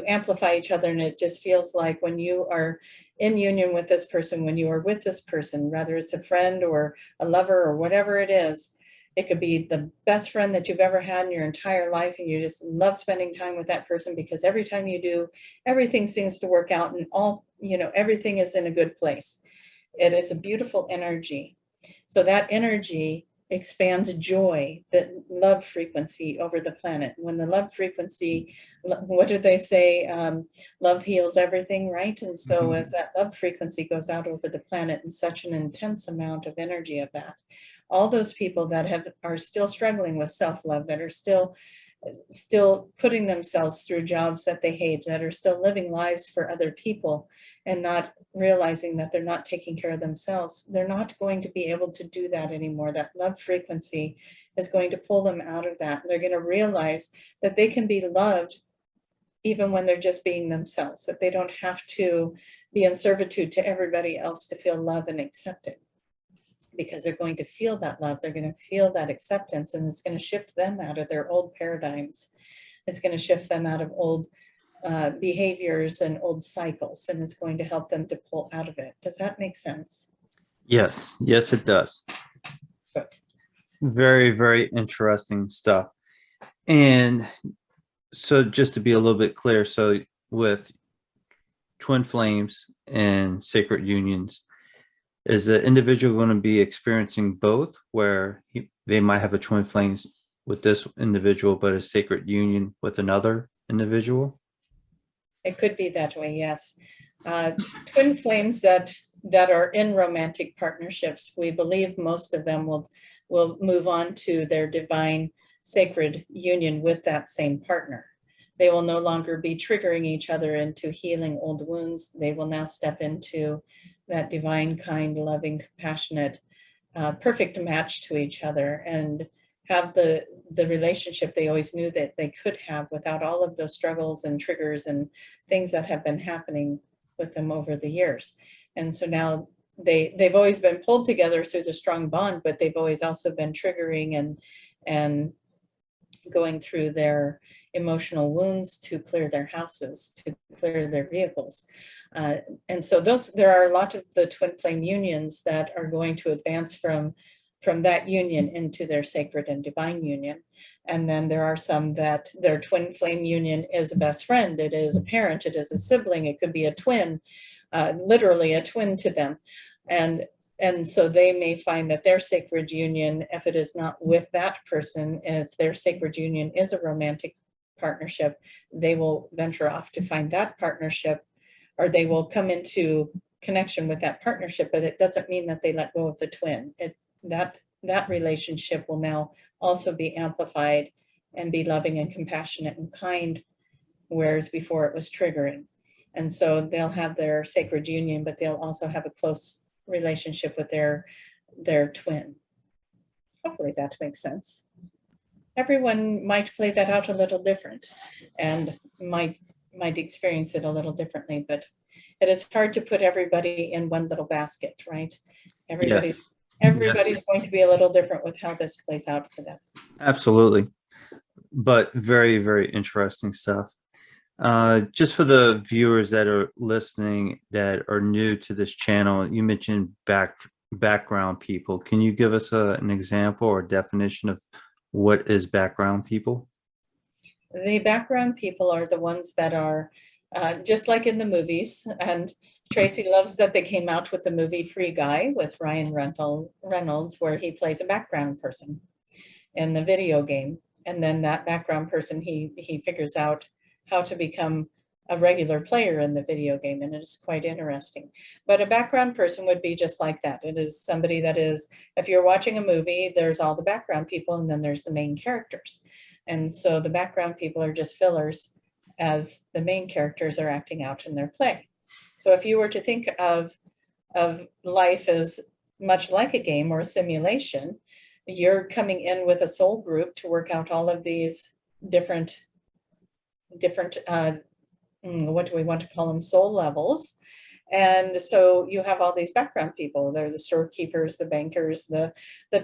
amplify each other. And it just feels like when you are in union with this person, when you are with this person, whether it's a friend or a lover or whatever it is, it could be the best friend that you've ever had in your entire life, and you just love spending time with that person, because every time you do, everything seems to work out, and everything is in a good place. It is a beautiful energy. So that energy expands joy, that love frequency over the planet. When the love frequency, what did they say? Love heals everything, right? And so as that love frequency goes out over the planet in such an intense amount of energy of that, all those people that are still struggling with self-love, that are still putting themselves through jobs that they hate, that are still living lives for other people and not realizing that they're not taking care of themselves, they're not going to be able to do that anymore. That love frequency is going to pull them out of that. They're going to realize that they can be loved even when they're just being themselves, that they don't have to be in servitude to everybody else to feel love and accepted. Because they're going to feel that love, they're going to feel that acceptance, and it's going to shift them out of their old paradigms. It's going to shift them out of old behaviors and old cycles, and it's going to help them to pull out of it. Does that make sense? Yes, yes, it does. Good. Very, very interesting stuff. And so just to be a little bit clear, so with twin flames and sacred unions, is the individual going to be experiencing both, where they might have a twin flames with this individual, but a sacred union with another individual? It could be that way, yes. Twin flames that are in romantic partnerships, we believe most of them will move on to their divine sacred union with that same partner. They will no longer be triggering each other into healing old wounds. They will now step into that divine, kind, loving, compassionate, perfect match to each other, and have the relationship they always knew that they could have without all of those struggles and triggers and things that have been happening with them over the years. And so now they've always been pulled together through the strong bond, but they've always also been triggering and going through their emotional wounds to clear their houses, to clear their vehicles. And so there are a lot of the twin flame unions that are going to advance from that union into their sacred and divine union. And then there are some that their twin flame union is a best friend, it is a parent, it is a sibling, it could be a twin, literally a twin to them. And so they may find that their sacred union, if it is not with that person, if their sacred union is a romantic partnership, they will venture off to find that partnership, or they will come into connection with that partnership, but it doesn't mean that they let go of the twin. That relationship will now also be amplified and be loving and compassionate and kind, whereas before it was triggering. And so they'll have their sacred union, but they'll also have a close relationship with their twin. Hopefully that makes sense. Everyone might play that out a little different and might experience it a little differently, but it is hard to put everybody in one little basket, right? Everybody's going to be a little different with how this plays out for them. Absolutely. But very, very interesting stuff. Just for the viewers that are listening that are new to this channel, you mentioned background people. Can you give us an example or definition of what is background people? The background people are the ones that are just like in the movies, and Tracie loves that they came out with the movie Free Guy with Ryan Reynolds, where he plays a background person in the video game. And then that background person, he figures out how to become a regular player in the video game, and it is quite interesting. But a background person would be just like that. It is somebody that is, if you're watching a movie, there's all the background people, and then there's the main characters. And so the background people are just fillers as the main characters are acting out in their play. So if you were to think of life as much like a game or a simulation, you're coming in with a soul group to work out all of these different what do we want to call them, soul levels. And so you have all these background people. They're the storekeepers, the bankers, the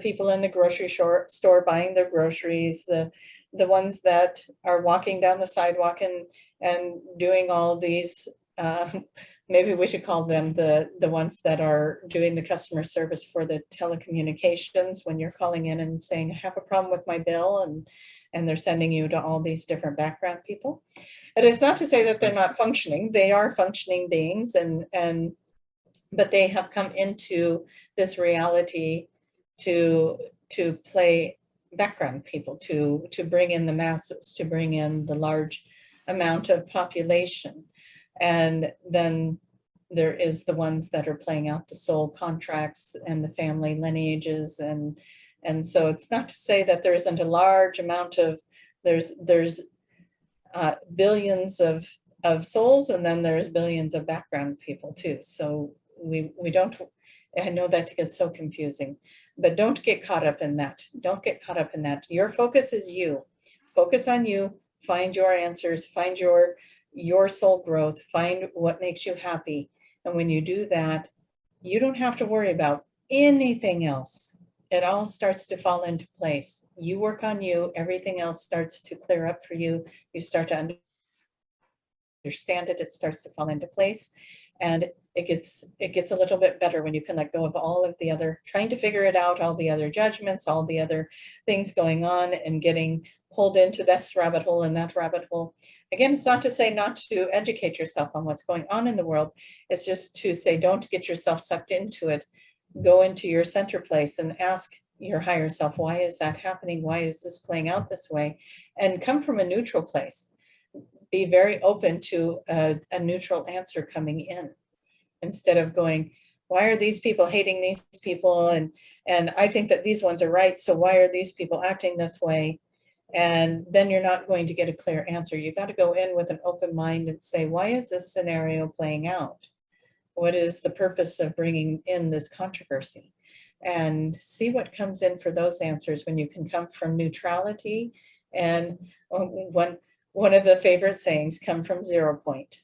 people in the grocery store buying their groceries, the ones that are walking down the sidewalk and doing all these, maybe we should call them the ones that are doing the customer service for the telecommunications, when you're calling in and saying, I have a problem with my bill, and they're sending you to all these different background people. It is not to say that they're not functioning. They are functioning beings, but they have come into this reality to to play background people, to bring in the masses, to bring in the large amount of population. And then there is the ones that are playing out the soul contracts and the family lineages. And so it's not to say that there isn't a large amount of, there's billions of souls, and then there's billions of background people too. So we don't, I know that gets so confusing, but don't get caught up in that. Don't get caught up in that. Your focus is you. Focus on you, find your answers, find your soul growth, find what makes you happy. And when you do that, you don't have to worry about anything else. It all starts to fall into place. You work on you, everything else starts to clear up for you. You start to understand it, it starts to fall into place. And it gets a little bit better when you can let go of all of the other, trying to figure it out, all the other judgments, all the other things going on, and getting pulled into this rabbit hole and that rabbit hole. Again, it's not to say not to educate yourself on what's going on in the world. It's just to say, don't get yourself sucked into it. Go into your center place and ask your higher self, why is that happening? Why is this playing out this way? And come from a neutral place. Be very open to a neutral answer coming in, instead of going, why are these people hating these people? And I think that these ones are right, so why are these people acting this way? And then you're not going to get a clear answer. You got to go in with an open mind and say, why is this scenario playing out? What is the purpose of bringing in this controversy? And see what comes in for those answers when you can come from neutrality. And one of the favorite sayings, come from 0 point.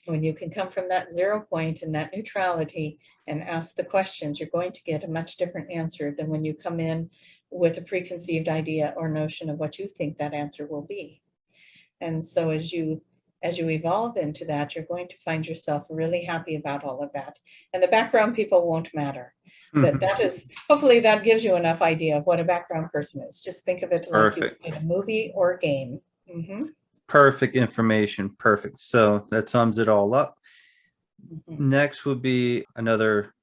When you can come from that 0 point and that neutrality and ask the questions, you're going to get a much different answer than when you come in with a preconceived idea or notion of what you think that answer will be. And so as you evolve into that, you're going to find yourself really happy about all of that. And the background people won't matter. But that is, hopefully that gives you enough idea of what a background person is. Just think of it like you played a movie or a game. Perfect information. Perfect. So that sums it all up. Next would be another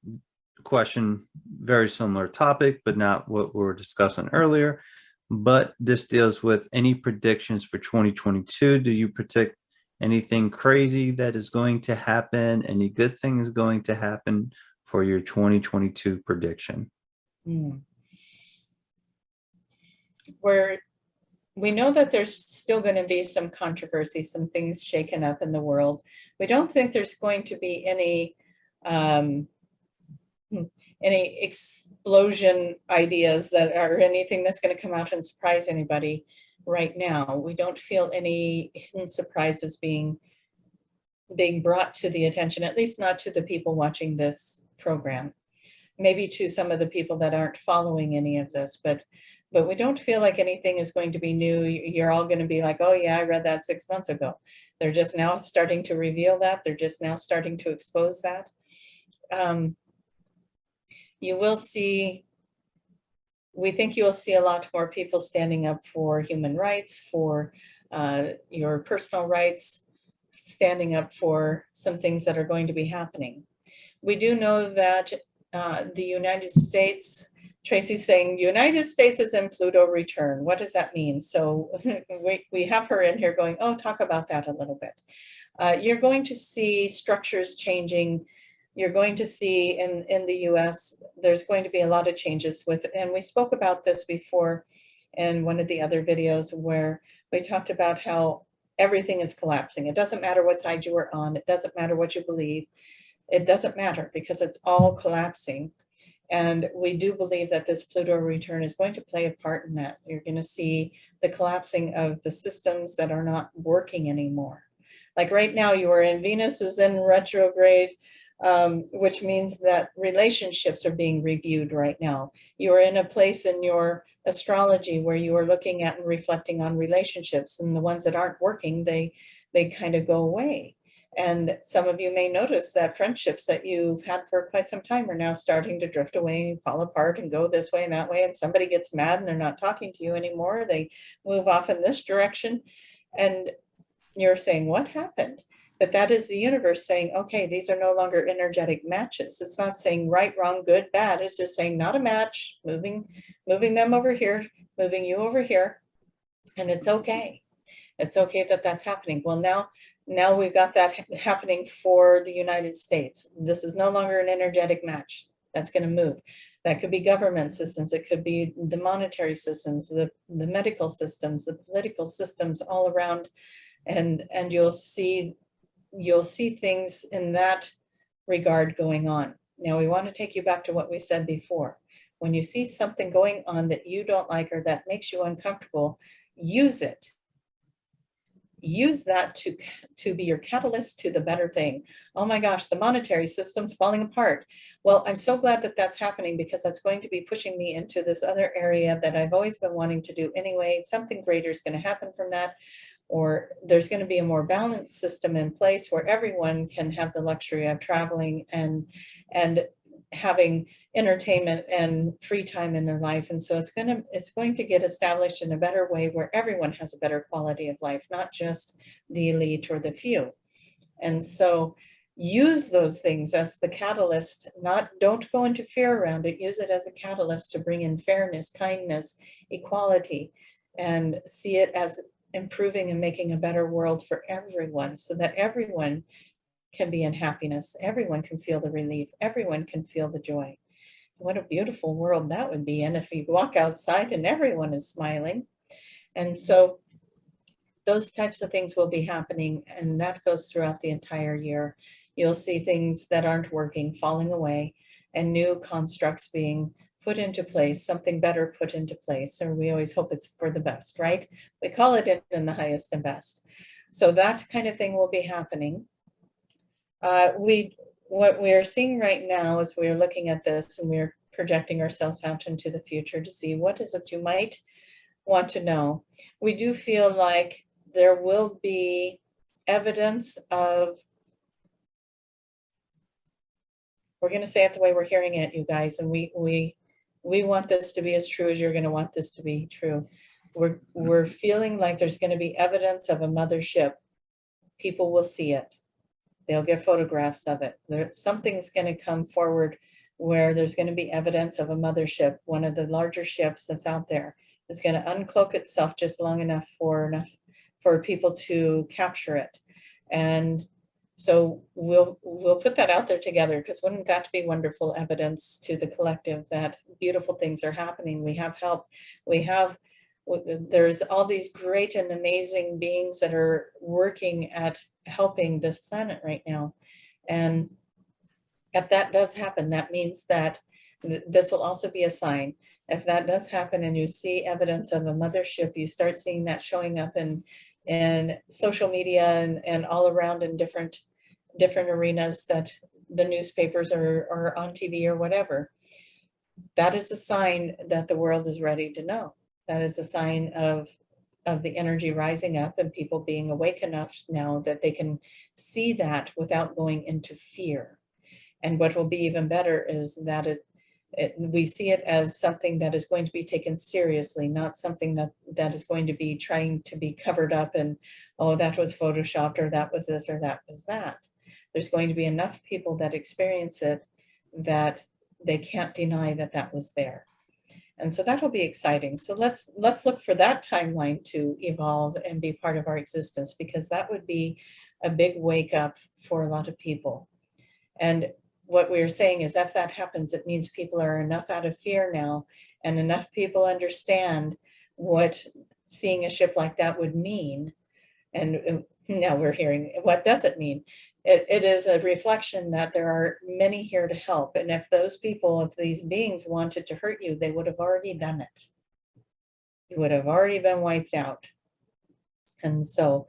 question, very similar topic, but not what we were discussing earlier. But this deals with any predictions for 2022. Do you predict anything crazy that is going to happen? Any good things going to happen for your 2022 prediction? We know that there's still going to be some controversy, some things shaken up in the world. We don't think there's going to be any explosion ideas that are anything that's going to come out and surprise anybody right now. We don't feel any hidden surprises being brought to the attention, at least not to the people watching this program. Maybe to some of the people that aren't following any of this, but we don't feel like anything is going to be new. You're all going to be like, oh yeah, I read that 6 months ago. They're just now starting to reveal that. They're just now starting to expose that. You will see, we think you'll see a lot more people standing up for human rights, for your personal rights, standing up for some things that are going to be happening. We do know that the United States, Tracie's saying, United States is in Pluto return. What does that mean? So we have her in here going, oh, talk about that a little bit. You're going to see structures changing. You're going to see in the US, there's going to be a lot of changes with, and we spoke about this before in one of the other videos where we talked about how everything is collapsing. It doesn't matter what side you are on. It doesn't matter what you believe. It doesn't matter because it's all collapsing. And we do believe that this Pluto return is going to play a part in that. You're going to see the collapsing of the systems that are not working anymore. Like right now, you are in, Venus is in retrograde, which means that relationships are being reviewed right now. You are in a place in your astrology where you are looking at and reflecting on relationships, and the ones that aren't working, they kind of go away. And some of you may notice that friendships that you've had for quite some time are now starting to drift away and fall apart and go this way and that way. And somebody gets mad and they're not talking to you anymore. They move off in this direction. And you're saying, what happened? But that is the universe saying, okay, these are no longer energetic matches. It's not saying right, wrong, good, bad. It's just saying not a match, moving them over here, moving you over here. And it's okay. It's okay that that's happening. Well, now we've got that happening for the United States. This is no longer an energetic match. That's going to move. That could be government systems. It could be the monetary systems, the medical systems, the political systems all around. And you'll see things in that regard going on. Now we want to take you back to what we said before. When you see something going on that you don't like or that makes you uncomfortable, use it. Use that to be your catalyst to the better thing. Oh my gosh, the monetary system's falling apart. Well, I'm so glad that that's happening, because that's going to be pushing me into this other area that I've always been wanting to do anyway. Something greater is going to happen from that, or there's going to be a more balanced system in place where everyone can have the luxury of traveling and having entertainment and free time in their life. And so it's going to get established in a better way where everyone has a better quality of life, not just the elite or the few. And so use those things as the catalyst. Don't go into fear around it. Use it as a catalyst to bring in fairness, kindness, equality, and see it as improving and making a better world for everyone, so that everyone can be in happiness. Everyone can feel the relief. Everyone can feel the joy. What a beautiful world that would be. And if you walk outside and everyone is smiling. And so those types of things will be happening, and that goes throughout the entire year. You'll see things that aren't working falling away, and new constructs being put into place, something better put into place. Or we always hope it's for the best, right? We call it in the highest and best. So that kind of thing will be happening. What we are seeing right now is we're looking at this and we're projecting ourselves out into the future to see what is it you might want to know. We do feel like there will be evidence of, we're going to say it the way we're hearing it, you guys, and we want this to be as true as you're going to want this to be true. We're feeling like there's going to be evidence of a mothership. People will see it. They'll get photographs of it. Something's going to come forward where there's going to be evidence of a mothership. One of the larger ships that's out there is going to uncloak itself just long enough for people to capture it. And so we'll put that out there together, because wouldn't that be wonderful evidence to the collective that beautiful things are happening? We have help. There's all these great and amazing beings that are working at helping this planet right now. And if that does happen, that means that this will also be a sign. If that does happen and you see evidence of a mothership, you start seeing that showing up in social media and all around in different arenas, that the newspapers are on TV or whatever. That is a sign that the world is ready to know. That is a sign of the energy rising up and people being awake enough now that they can see that without going into fear. And what will be even better is that we see it as something that is going to be taken seriously, not something that is going to be trying to be covered up and, oh, that was photoshopped, or that was this, or that was that. There's going to be enough people that experience it that they can't deny that that was there. And so that'll be exciting. So let's look for that timeline to evolve and be part of our existence, because that would be a big wake up for a lot of people. And what we're saying is, if that happens, it means people are enough out of fear now, and enough people understand what seeing a ship like that would mean. And now we're hearing, what does it mean? It is a reflection that there are many here to help. And if those people, if these beings wanted to hurt you, they would have already done it. You would have already been wiped out. And so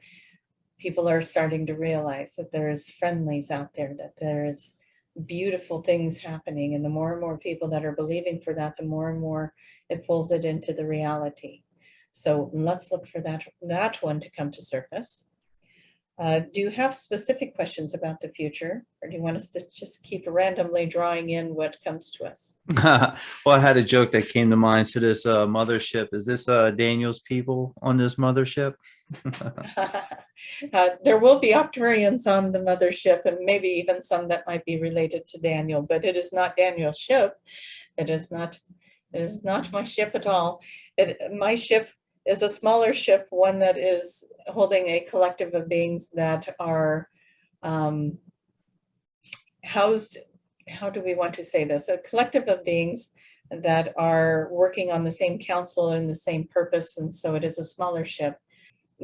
people are starting to realize that there's friendlies out there, that there's beautiful things happening. And the more and more people that are believing for that, the more and more it pulls it into the reality. So let's look for that one to come to surface. Do you have specific questions about the future, or do you want us to just keep randomly drawing in what comes to us? Well, I had a joke that came to mind. So this mothership, is this Daniel's people on this mothership? There will be Octurians on the mothership, and maybe even some that might be related to Daniel, but it is not Daniel's ship. It is not my ship at all. My ship is a smaller ship, one that is holding a collective of beings that are housed, how do we want to say this? A collective of beings that are working on the same council and the same purpose, and so it is a smaller ship.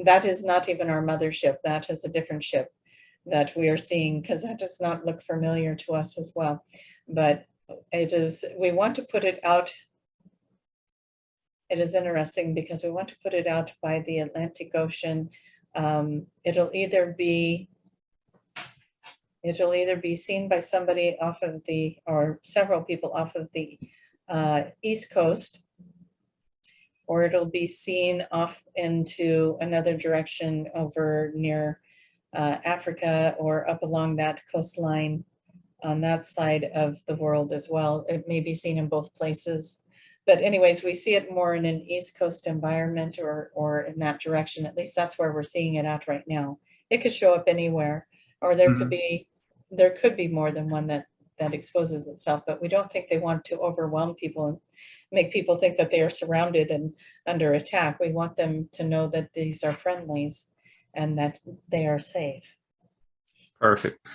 That is not even our mothership. That is a different ship that we are seeing, because that does not look familiar to us as well. But it is, we want to put it out. It is interesting because we want to put it out by the Atlantic Ocean. It'll either be seen by somebody off of the, or several people off of the East Coast, or it'll be seen off into another direction over near Africa, or up along that coastline on that side of the world as well. It may be seen in both places. But anyways, we see it more in an East Coast environment, or in that direction. At least that's where we're seeing it at right now. It could show up anywhere, or there could be more than one that exposes itself, but we don't think they want to overwhelm people and make people think that they are surrounded and under attack. We want them to know that these are friendlies and that they are safe. Perfect.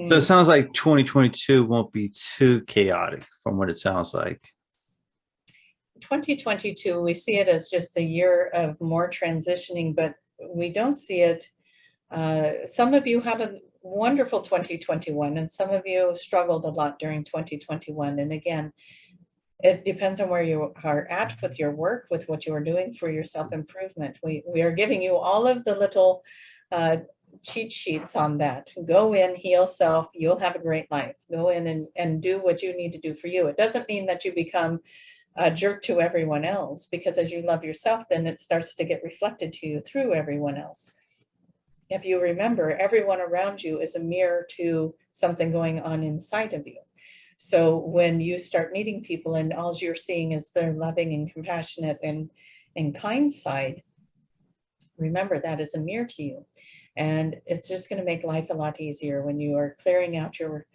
So it sounds like 2022 won't be too chaotic from what it sounds like. 2022, we see it as just a year of more transitioning, but we don't see it. Some of you had a wonderful 2021, and some of you struggled a lot during 2021. And again, it depends on where you are at with your work, with what you are doing for your self-improvement. We are giving you all of the little cheat sheets on that. Go in, heal self, you'll have a great life. Go in and do what you need to do for you. It doesn't mean that you become a jerk to everyone else, because as you love yourself, then it starts to get reflected to you through everyone else. If you remember, everyone around you is a mirror to something going on inside of you. So when you start meeting people and all you're seeing is their loving and compassionate and kind side, remember that is a mirror to you. And it's just going to make life a lot easier when you are clearing out your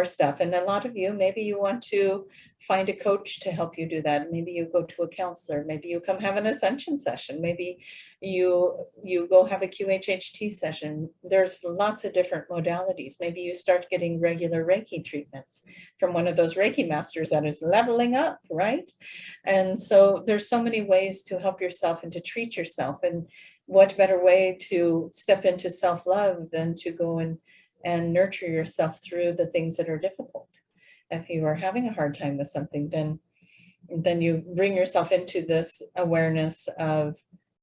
stuff. And a lot of you, maybe you want to find a coach to help you do that. Maybe you go to a counselor. Maybe you come have an ascension session. Maybe you go have a QHHT session. There's lots of different modalities. Maybe you start getting regular Reiki treatments from one of those Reiki masters that is leveling up, right? And so there's so many ways to help yourself and to treat yourself. And what better way to step into self-love than to go and nurture yourself through the things that are difficult. If you are having a hard time with something, then you bring yourself into this awareness of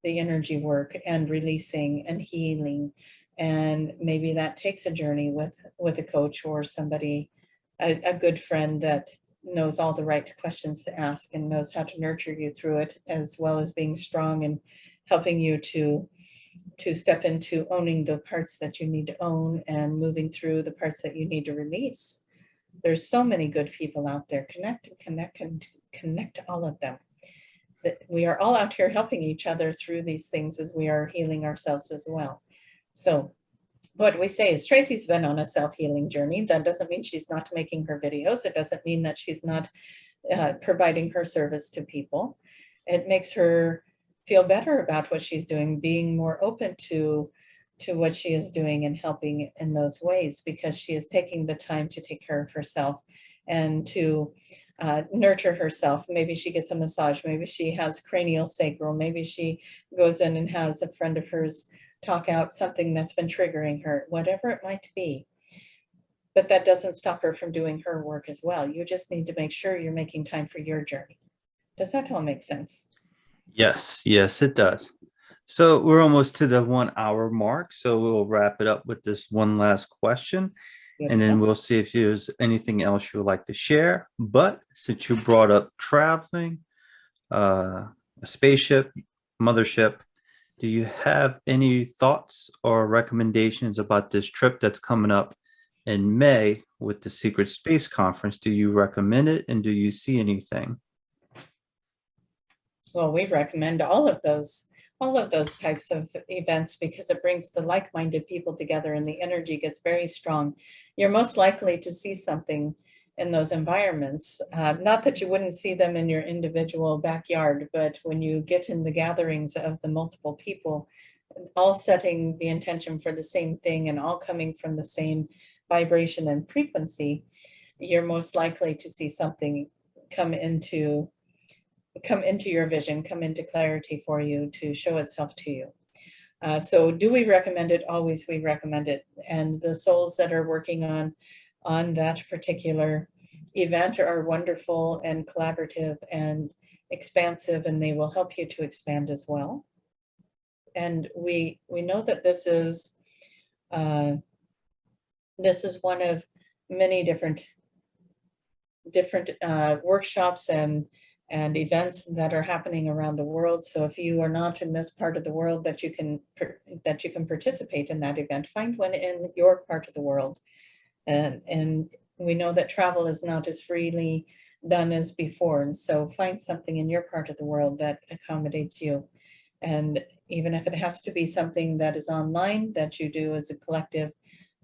the energy work and releasing and healing. And maybe that takes a journey with a coach or somebody, a good friend that knows all the right questions to ask and knows how to nurture you through it, as well as being strong and helping you to step into owning the parts that you need to own and moving through the parts that you need to release. There's so many good people out there. Connect all of them. That we are all out here helping each other through these things as we are healing ourselves as well. So what we say is Tracie's been on a self-healing journey. That doesn't mean she's not making her videos. It doesn't mean that she's not providing her service to people. It makes her feel better about what she's doing, being more open to what she is doing and helping in those ways, because she is taking the time to take care of herself and to nurture herself. Maybe she gets a massage, maybe she has cranial sacral, maybe she goes in and has a friend of hers talk out something that's been triggering her, whatever it might be. But that doesn't stop her from doing her work as well. You just need to make sure you're making time for your journey. Does that all make sense? Yes, it does. So we're almost to the 1 hour mark. So we'll wrap it up with this one last question. And then we'll see if there's anything else you would like to share. But since you brought up traveling, a spaceship, mothership, do you have any thoughts or recommendations about this trip that's coming up in May with the Secret Space Conference? Do you recommend it, and do you see anything? Well, we recommend all of those types of events because it brings the like-minded people together and the energy gets very strong. You're most likely to see something in those environments. Not that you wouldn't see them in your individual backyard, but when you get in the gatherings of the multiple people, all setting the intention for the same thing and all coming from the same vibration and frequency, you're most likely to see something come into your vision, come into clarity for you, to show itself to you. So do we recommend it? Always we recommend it. And the souls that are working on that particular event are wonderful and collaborative and expansive, and they will help you to expand as well. And we know that this is one of many different workshops and events that are happening around the world. So if you are not in this part of the world that you can participate in that event, find one in your part of the world. And we know that travel is not as freely done as before. And so find something in your part of the world that accommodates you. And even if it has to be something that is online that you do as a collective,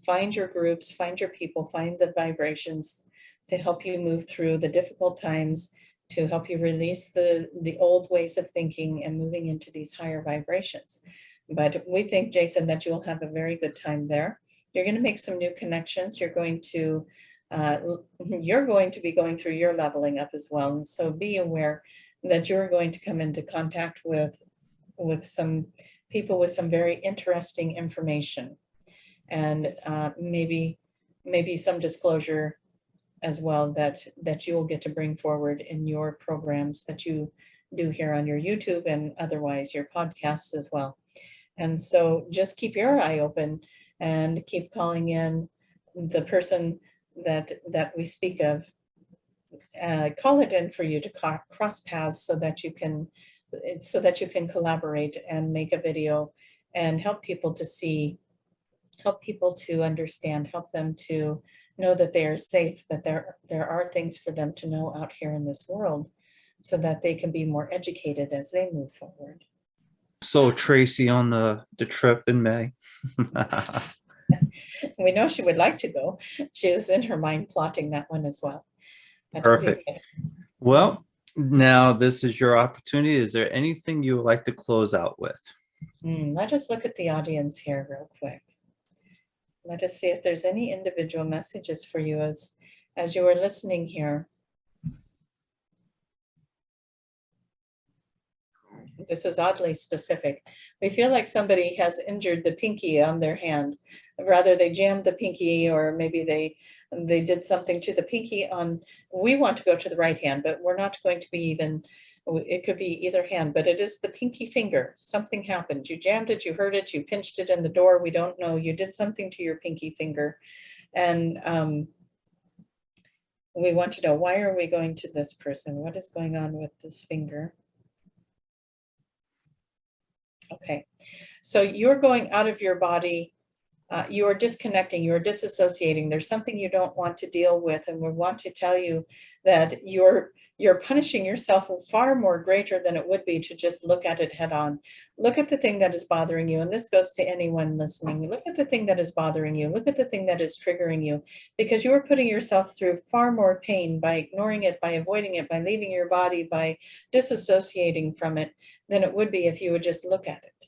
find your groups, find your people, find the vibrations to help you move through the difficult times, to help you release the old ways of thinking and moving into these higher vibrations. But we think, Jason, that you'll have a very good time there. You're going to make some new connections. You're going to be going through your leveling up as well. And so be aware that you're going to come into contact with some people with some very interesting information, and maybe some disclosure as well that you will get to bring forward in your programs that you do here on your YouTube and otherwise your podcasts as well. And so just keep your eye open and keep calling in the person that we speak of. Call it in for you to cross paths so that you can collaborate and make a video and help people to see, help people to understand, help them to know that they are safe, but there are things for them to know out here in this world so that they can be more educated as they move forward. So Tracie on the trip in May. We know she would like to go. She is in her mind plotting that one as well. Perfect. Well, now this is your opportunity. Is there anything you would like to close out with? Let us look at the audience here real quick. Let us see if there's any individual messages for you as you are listening here. This is oddly specific. We feel like somebody has injured the pinky on their hand. Rather, they jammed the pinky, or maybe they did something to the pinky on. We want to go to the right hand, but we're not going to be even, it could be either hand, but it is the pinky finger. Something happened. You jammed it, you hurt it, you pinched it in the door. We don't know. You did something to your pinky finger. And we want to know, why are we going to this person? What is going on with this finger? Okay, so you're going out of your body. You are disconnecting, you are disassociating. There's something you don't want to deal with, and we want to tell you that you're punishing yourself far more greater than it would be to just look at it head on. Look at the thing that is bothering you, and this goes to anyone listening. Look at the thing that is bothering you. Look at the thing that is triggering you, because you are putting yourself through far more pain by ignoring it, by avoiding it, by leaving your body, by disassociating from it, than it would be if you would just look at it.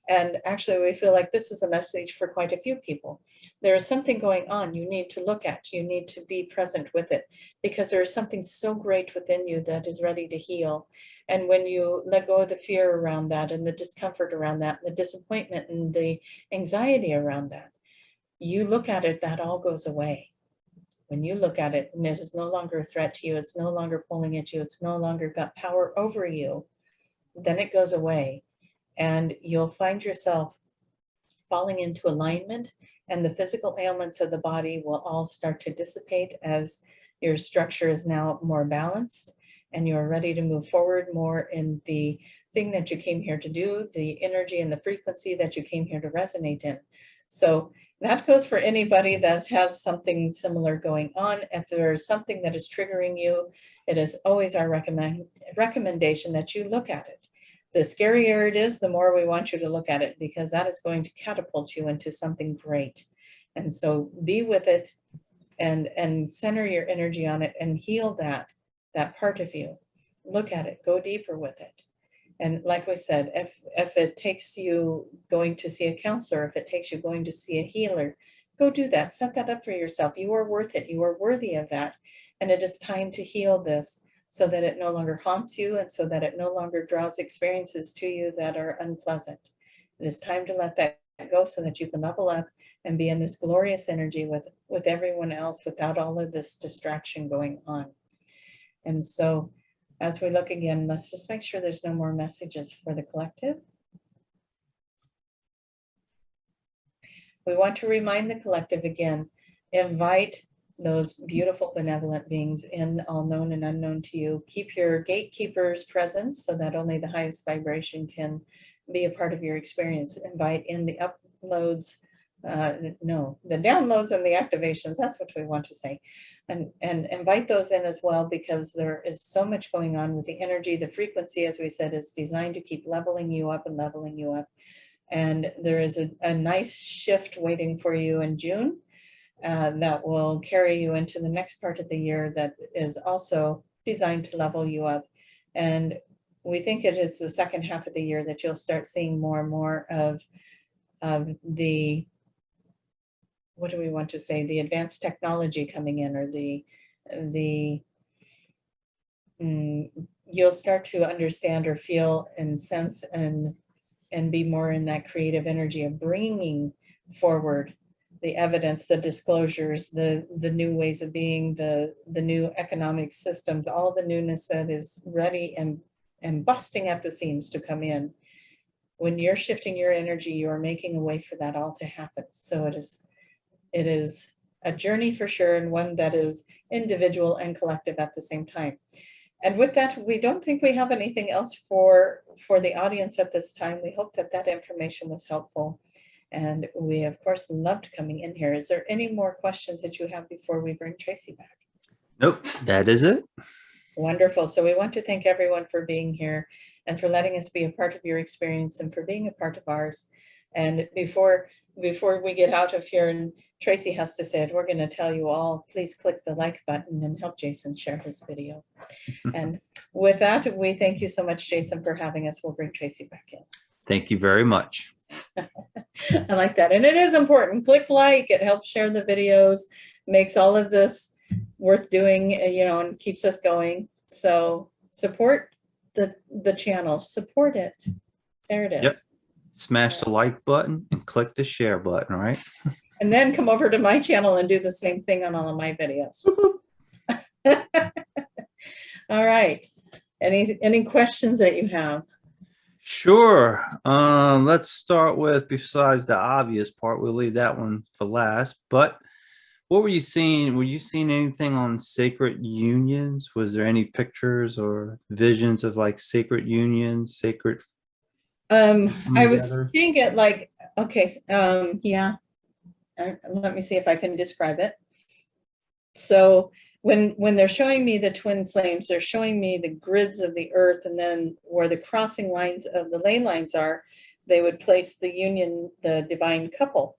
And actually, we feel like this is a message for quite a few people. There is something going on you need to look at. You need to be present with it, because there is something so great within you that is ready to heal. And when you let go of the fear around that, and the discomfort around that, and the disappointment and the anxiety around that, you look at it, that all goes away. When you look at it, and it is no longer a threat to you, it's no longer pulling at you, it's no longer got power over you, then it goes away. And you'll find yourself falling into alignment, and the physical ailments of the body will all start to dissipate as your structure is now more balanced, and you're ready to move forward more in the thing that you came here to do, the energy and the frequency that you came here to resonate in. So that goes for anybody that has something similar going on. If there's something that is triggering you, it is always our recommendation that you look at it. The scarier it is, the more we want you to look at it, because that is going to catapult you into something great. And so be with it and center your energy on it and heal that part of you. Look at it, go deeper with it. And like we said, if it takes you going to see a counselor, if it takes you going to see a healer, go do that. Set that up for yourself. You are worth it. You are worthy of that. And it is time to heal this so that it no longer haunts you and so that it no longer draws experiences to you that are unpleasant. It is time to let that go so that you can level up and be in this glorious energy with everyone else without all of this distraction going on. And so as we look again, let's just make sure there's no more messages for the collective. We want to remind the collective again, invite those beautiful benevolent beings in, all known and unknown to you. Keep your gatekeepers present so that only the highest vibration can be a part of your experience. Invite in the uploads, the downloads and the activations, that's what we want to say. And invite those in as well, because there is so much going on with the energy. The frequency, as we said, is designed to keep leveling you up and leveling you up. And there is a nice shift waiting for you in June that will carry you into the next part of the year that is also designed to level you up. And we think it is the second half of the year that you'll start seeing more and more of the, what do we want to say, the advanced technology coming in, or you'll start to understand or feel and sense and be more in that creative energy of bringing forward the evidence, the disclosures, the new ways of being, the new economic systems, all the newness that is ready and busting at the seams to come in. When you're shifting your energy, you are making a way for that all to happen. So it is a journey for sure, and one that is individual and collective at the same time. And with that, we don't think we have anything else for the audience at this time. We hope that that information was helpful. And we, of course, loved coming in here. Is there any more questions that you have before we bring Tracie back? Nope, that is it. Wonderful. So we want to thank everyone for being here and for letting us be a part of your experience and for being a part of ours. And before we get out of here, and Tracie has to say it, we're going to tell you all, please click the like button and help Jason share his video. And with that, we thank you so much, Jason, for having us. We'll bring Tracie back in. Thank you very much. I like that. And it is important. Click like, it helps share the videos, makes all of this worth doing, and keeps us going. So support the channel, support it. There it is. Yep. Smash the like button and click the share button, right? And then come over to my channel and do the same thing on all of my videos. All right. Any questions that you have? Sure. Let's start with, besides the obvious part, we'll leave that one for last. But what were you seeing? Were you seeing anything on sacred unions? Was there any pictures or visions of like sacred unions, sacred? I was seeing it like, okay, yeah. Let me see if I can describe it. So when they're showing me the twin flames, they're showing me the grids of the earth, and then where the crossing lines of the ley lines are, they would place the union, the divine couple,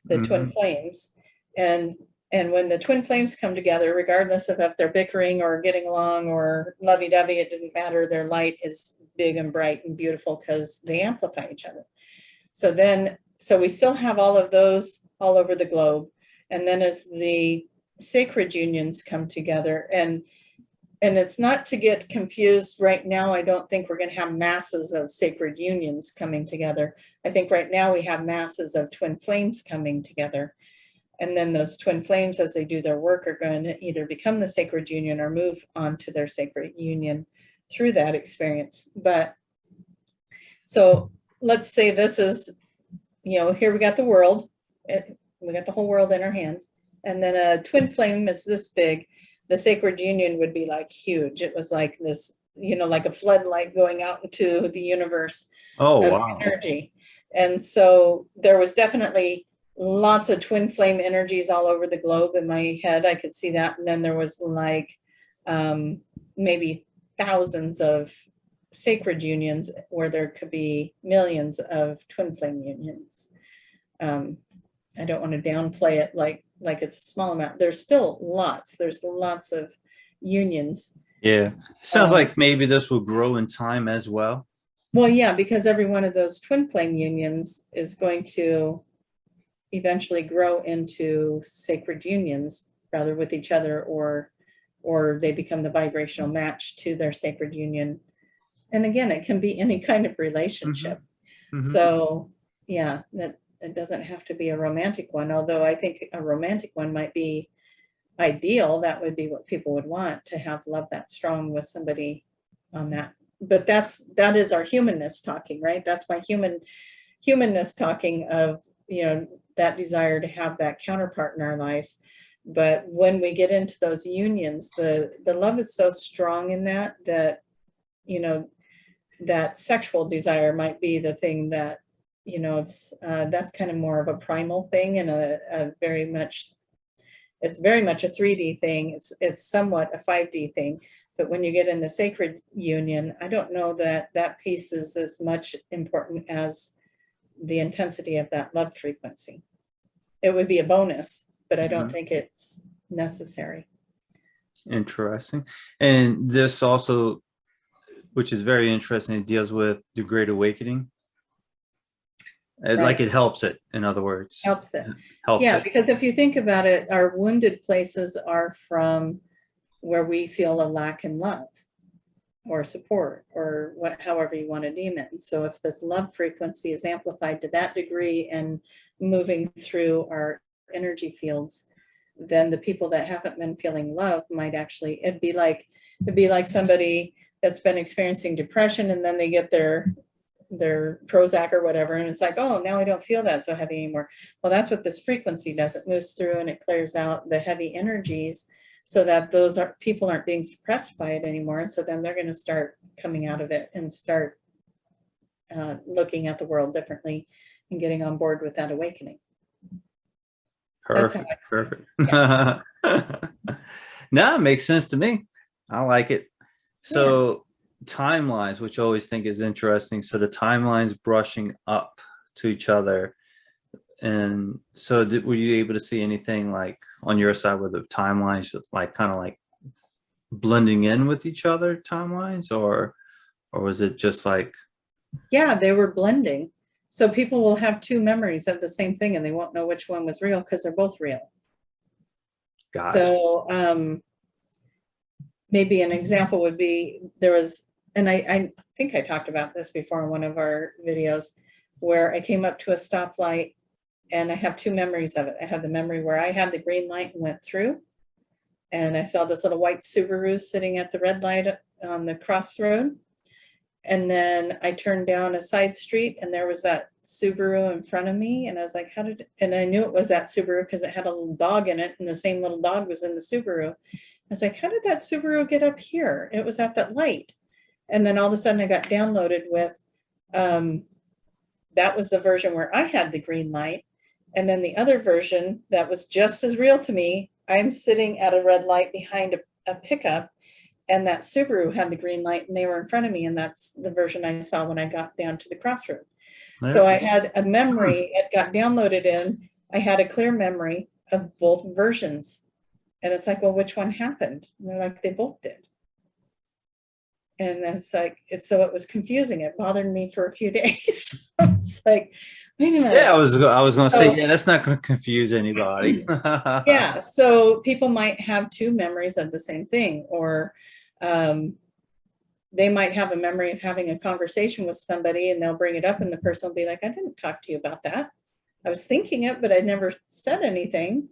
the twin flames. And when the twin flames come together, regardless of if they're bickering or getting along or lovey-dovey, it didn't matter. Their light is big and bright and beautiful because they amplify each other. So we still have all of those all over the globe. And then as the sacred unions come together, and it's not to get confused right now, I don't think we're going to have masses of sacred unions coming together. I think right now we have masses of twin flames coming together. And then those twin flames, as they do their work, are going to either become the sacred union or move on to their sacred union through that experience. But so let's say this is, here we got the world. We got the whole world in our hands. And then a twin flame is this big. The sacred union would be like huge. It was like this like a floodlight going out into the universe Oh, of wow. energy. And so there was definitely lots of twin flame energies all over the globe in my head. I could see that. And then there was like maybe thousands of sacred unions where there could be millions of twin flame unions. I don't want to downplay it like it's a small amount. There's lots of unions. Yeah. Sounds like maybe this will grow in time as well. Well, yeah, because every one of those twin flame unions is going to eventually grow into sacred unions, rather with each other, or they become the vibrational match to their sacred union. And again, it can be any kind of relationship. So yeah, that it doesn't have to be a romantic one, although I think a romantic one might be ideal. That would be what people would want, to have love that strong with somebody on that. But that is our humanness talking, right? That's my humanness talking of, that desire to have that counterpart in our lives. But when we get into those unions, the love is so strong in that that sexual desire might be the thing that, it's that's kind of more of a primal thing, and it's very much a 3D thing. It's somewhat a 5D thing. But when you get in the sacred union, I don't know that piece is as much important as the intensity of that love frequency. It would be a bonus, but I don't think it's necessary. Interesting. And this also, which is very interesting, it deals with the Great Awakening. Right. Like it helps it, in other words. Helps it. Helps yeah, it. Because if you think about it, our wounded places are from where we feel a lack in love or support, or however you want to deem it. And so if this love frequency is amplified to that degree and moving through our energy fields, then the people that haven't been feeling love might actually, it'd be like somebody that's been experiencing depression, and then they get their Prozac or whatever, and it's like, oh, now I don't feel that so heavy anymore. Well, that's what this frequency does. It moves through and it clears out the heavy energies, so that people aren't being suppressed by it anymore. And so then they're going to start coming out of it and start looking at the world differently and getting on board with that awakening. Perfect. Yeah. No, it makes sense to me. I like it. So timelines, which I always think is interesting. So the timelines brushing up to each other. And so were you able to see anything like on your side where the timelines like kind of like blending in with each other, timelines, or was it just like? Yeah, they were blending. So people will have two memories of the same thing and they won't know which one was real because they're both real. Got so maybe an example would be, there was, and I think I talked about this before in one of our videos, where I came up to a stoplight, and I have two memories of it. I have the memory where I had the green light and went through, and I saw this little white Subaru sitting at the red light on the crossroad. And then I turned down a side street and there was that Subaru in front of me. And I was like, and I knew it was that Subaru because it had a little dog in it, and the same little dog was in the Subaru. I was like, how did that Subaru get up here? It was at that light. And then all of a sudden I got downloaded with, that was the version where I had the green light. And then the other version that was just as real to me, I'm sitting at a red light behind a pickup, and that Subaru had the green light and they were in front of me. And that's the version I saw when I got down to the crossroad. Yeah. So I had a memory, it got downloaded in, I had a clear memory of both versions. And it's like, well, which one happened? And they're like, they both did. And it's like, so it was confusing. It bothered me for a few days. It's like, wait a minute. Yeah, I was going to say, yeah, that's not going to confuse anybody. Yeah. So people might have two memories of the same thing, or they might have a memory of having a conversation with somebody and they'll bring it up and the person will be like, I didn't talk to you about that. I was thinking it, but I never said anything,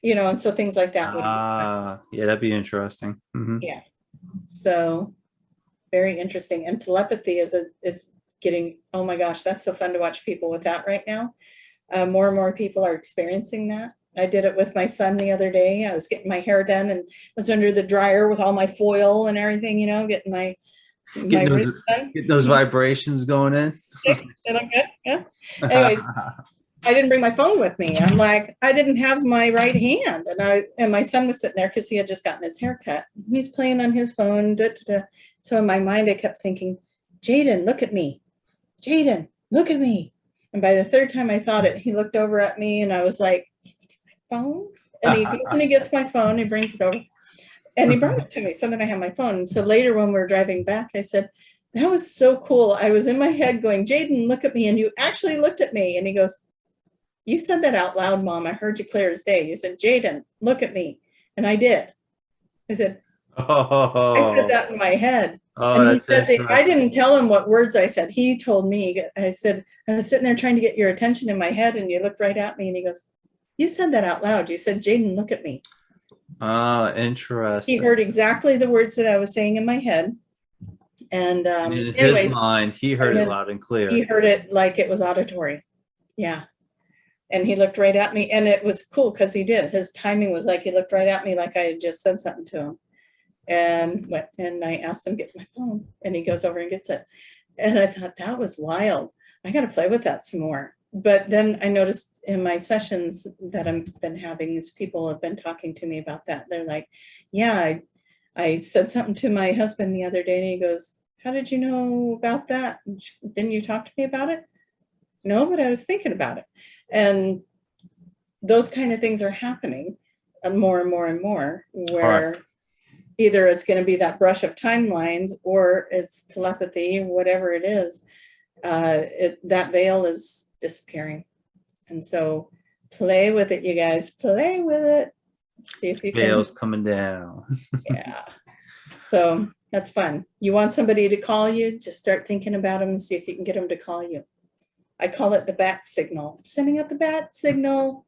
and so things like that. Yeah, that'd be interesting. Mm-hmm. Yeah. So very interesting. And telepathy is getting, oh my gosh, that's so fun to watch people with that right now. More and more people are experiencing that. I did it with my son the other day. I was getting my hair done and was under the dryer with all my foil and everything, getting my My rich son. getting those vibrations going in. Is that good? Yeah. Anyways, I didn't bring my phone with me. I'm like, I didn't have my right hand. And my son was sitting there because he had just gotten his hair cut. He's playing on his phone. Da, da, da. So in my mind, I kept thinking, Jaden, look at me. Jaden, look at me. And by the third time I thought it, he looked over at me and I was like, phone? And he goes and he gets my phone, he brings it over. And he brought it to me so that I have my phone. And so later when we were driving back, I said, that was so cool. I was in my head going, Jaden, look at me. And you actually looked at me. And he goes, you said that out loud, Mom. I heard you clear as day. You said, Jaden, look at me. And I did. I said, I said that in my head. And he said, I didn't tell him what words I said. He told me. I said, I was sitting there trying to get your attention in my head. And you looked right at me. And he goes, you said that out loud. You said, Jaden, look at me. Oh, interesting. He heard exactly the words that I was saying in my head. And in anyways, his mind, he heard it loud and clear. He heard it like it was auditory. Yeah. And he looked right at me. And it was cool because he did. His timing was like he looked right at me like I had just said something to him. And I asked him to get my phone. And he goes over and gets it. And I thought, that was wild. I got to play with that some more. But then I noticed in my sessions that I've been having, these people have been talking to me about that. They're like, yeah, I said something to my husband the other day and he goes, how did you know about that? Didn't you talk to me about it? No, but I was thinking about it. And those kind of things are happening more and more and more, where either it's going to be that brush of timelines or it's telepathy, whatever it is, that veil is disappearing. And so play with it, you guys. Play with it. See if you can. Veil's coming down. Yeah. So that's fun. You want somebody to call you, just start thinking about them and see if you can get them to call you. I call it the bat signal. I'm sending out the bat signal.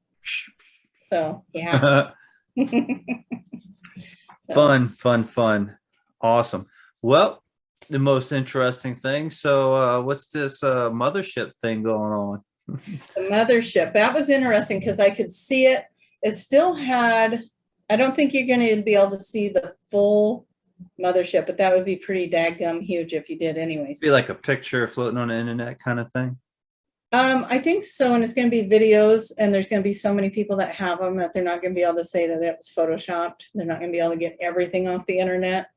So yeah. So. Fun. Awesome. Well, the most interesting thing. So what's this mothership thing going on? The mothership. That was interesting because I could see it. It still had, I don't think you're going to be able to see the full mothership, but that would be pretty daggum huge if you did anyways. Be like a picture floating on the internet kind of thing. I think so. And it's going to be videos, and there's going to be so many people that have them that they're not going to be able to say that it was photoshopped. They're not going to be able to get everything off the internet.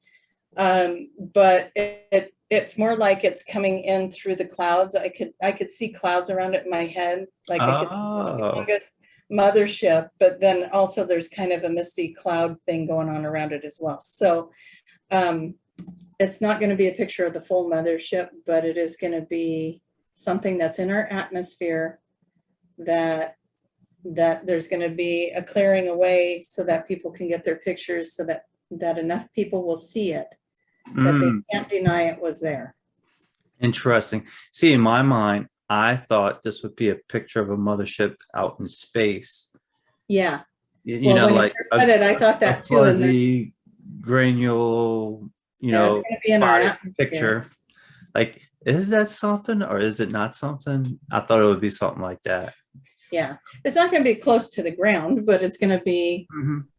But it's more like it's coming in through the clouds. I could see clouds around it in my head, like I could see the longest mothership, but then also there's kind of a misty cloud thing going on around it as well. So it's not going to be a picture of the full mothership, but it is going to be something that's in our atmosphere that there's going to be a clearing away so that people can get their pictures, so that enough people will see it that they can't deny it was there. Interesting. See, in my mind, I thought this would be a picture of a mothership out in space. Yeah. You know, when like you first said it, I thought that too. Fuzzy, granule, it's gonna be in our picture. Like, is that something or is it not something? I thought it would be something like that. Yeah, it's not going to be close to the ground, but it's going to be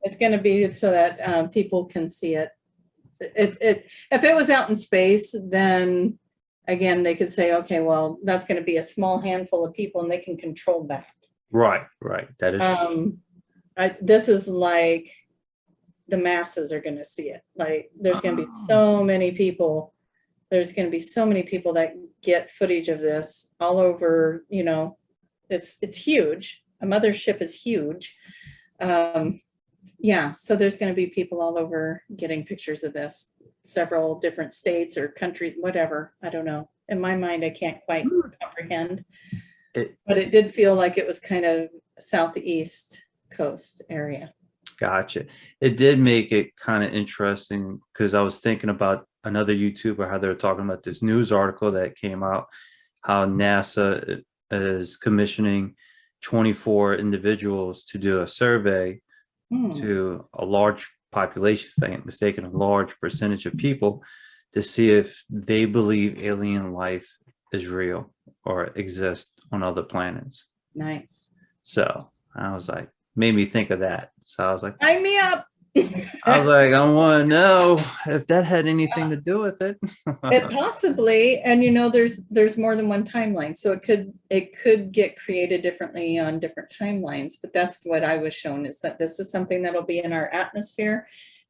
it's going to be so that people can see it. If it was out in space, then again they could say, okay, well, that's going to be a small handful of people and they can control that. Right. That is this is like the masses are going to see it. Like there's going to be so many people. There's going to be so many people that get footage of this all over. You know, it's huge. A mothership is huge. Yeah, so there's going to be people all over getting pictures of this, several different states or countries, whatever. I don't know. In my mind, I can't quite comprehend. But it did feel like it was kind of southeast coast area. Gotcha. It did make it kind of interesting because I was thinking about another YouTuber, how they were talking about this news article that came out, how NASA is commissioning 24 individuals to do a survey to a large population, if I ain't mistaken, a large percentage of people to see if they believe alien life is real or exists on other planets. Nice. So I was like, made me think of that. So I was like, sign me up. I was like, I want to know if that had anything to do with it. It possibly, and there's more than one timeline, so it could get created differently on different timelines. But that's what I was shown, is that this is something that'll be in our atmosphere.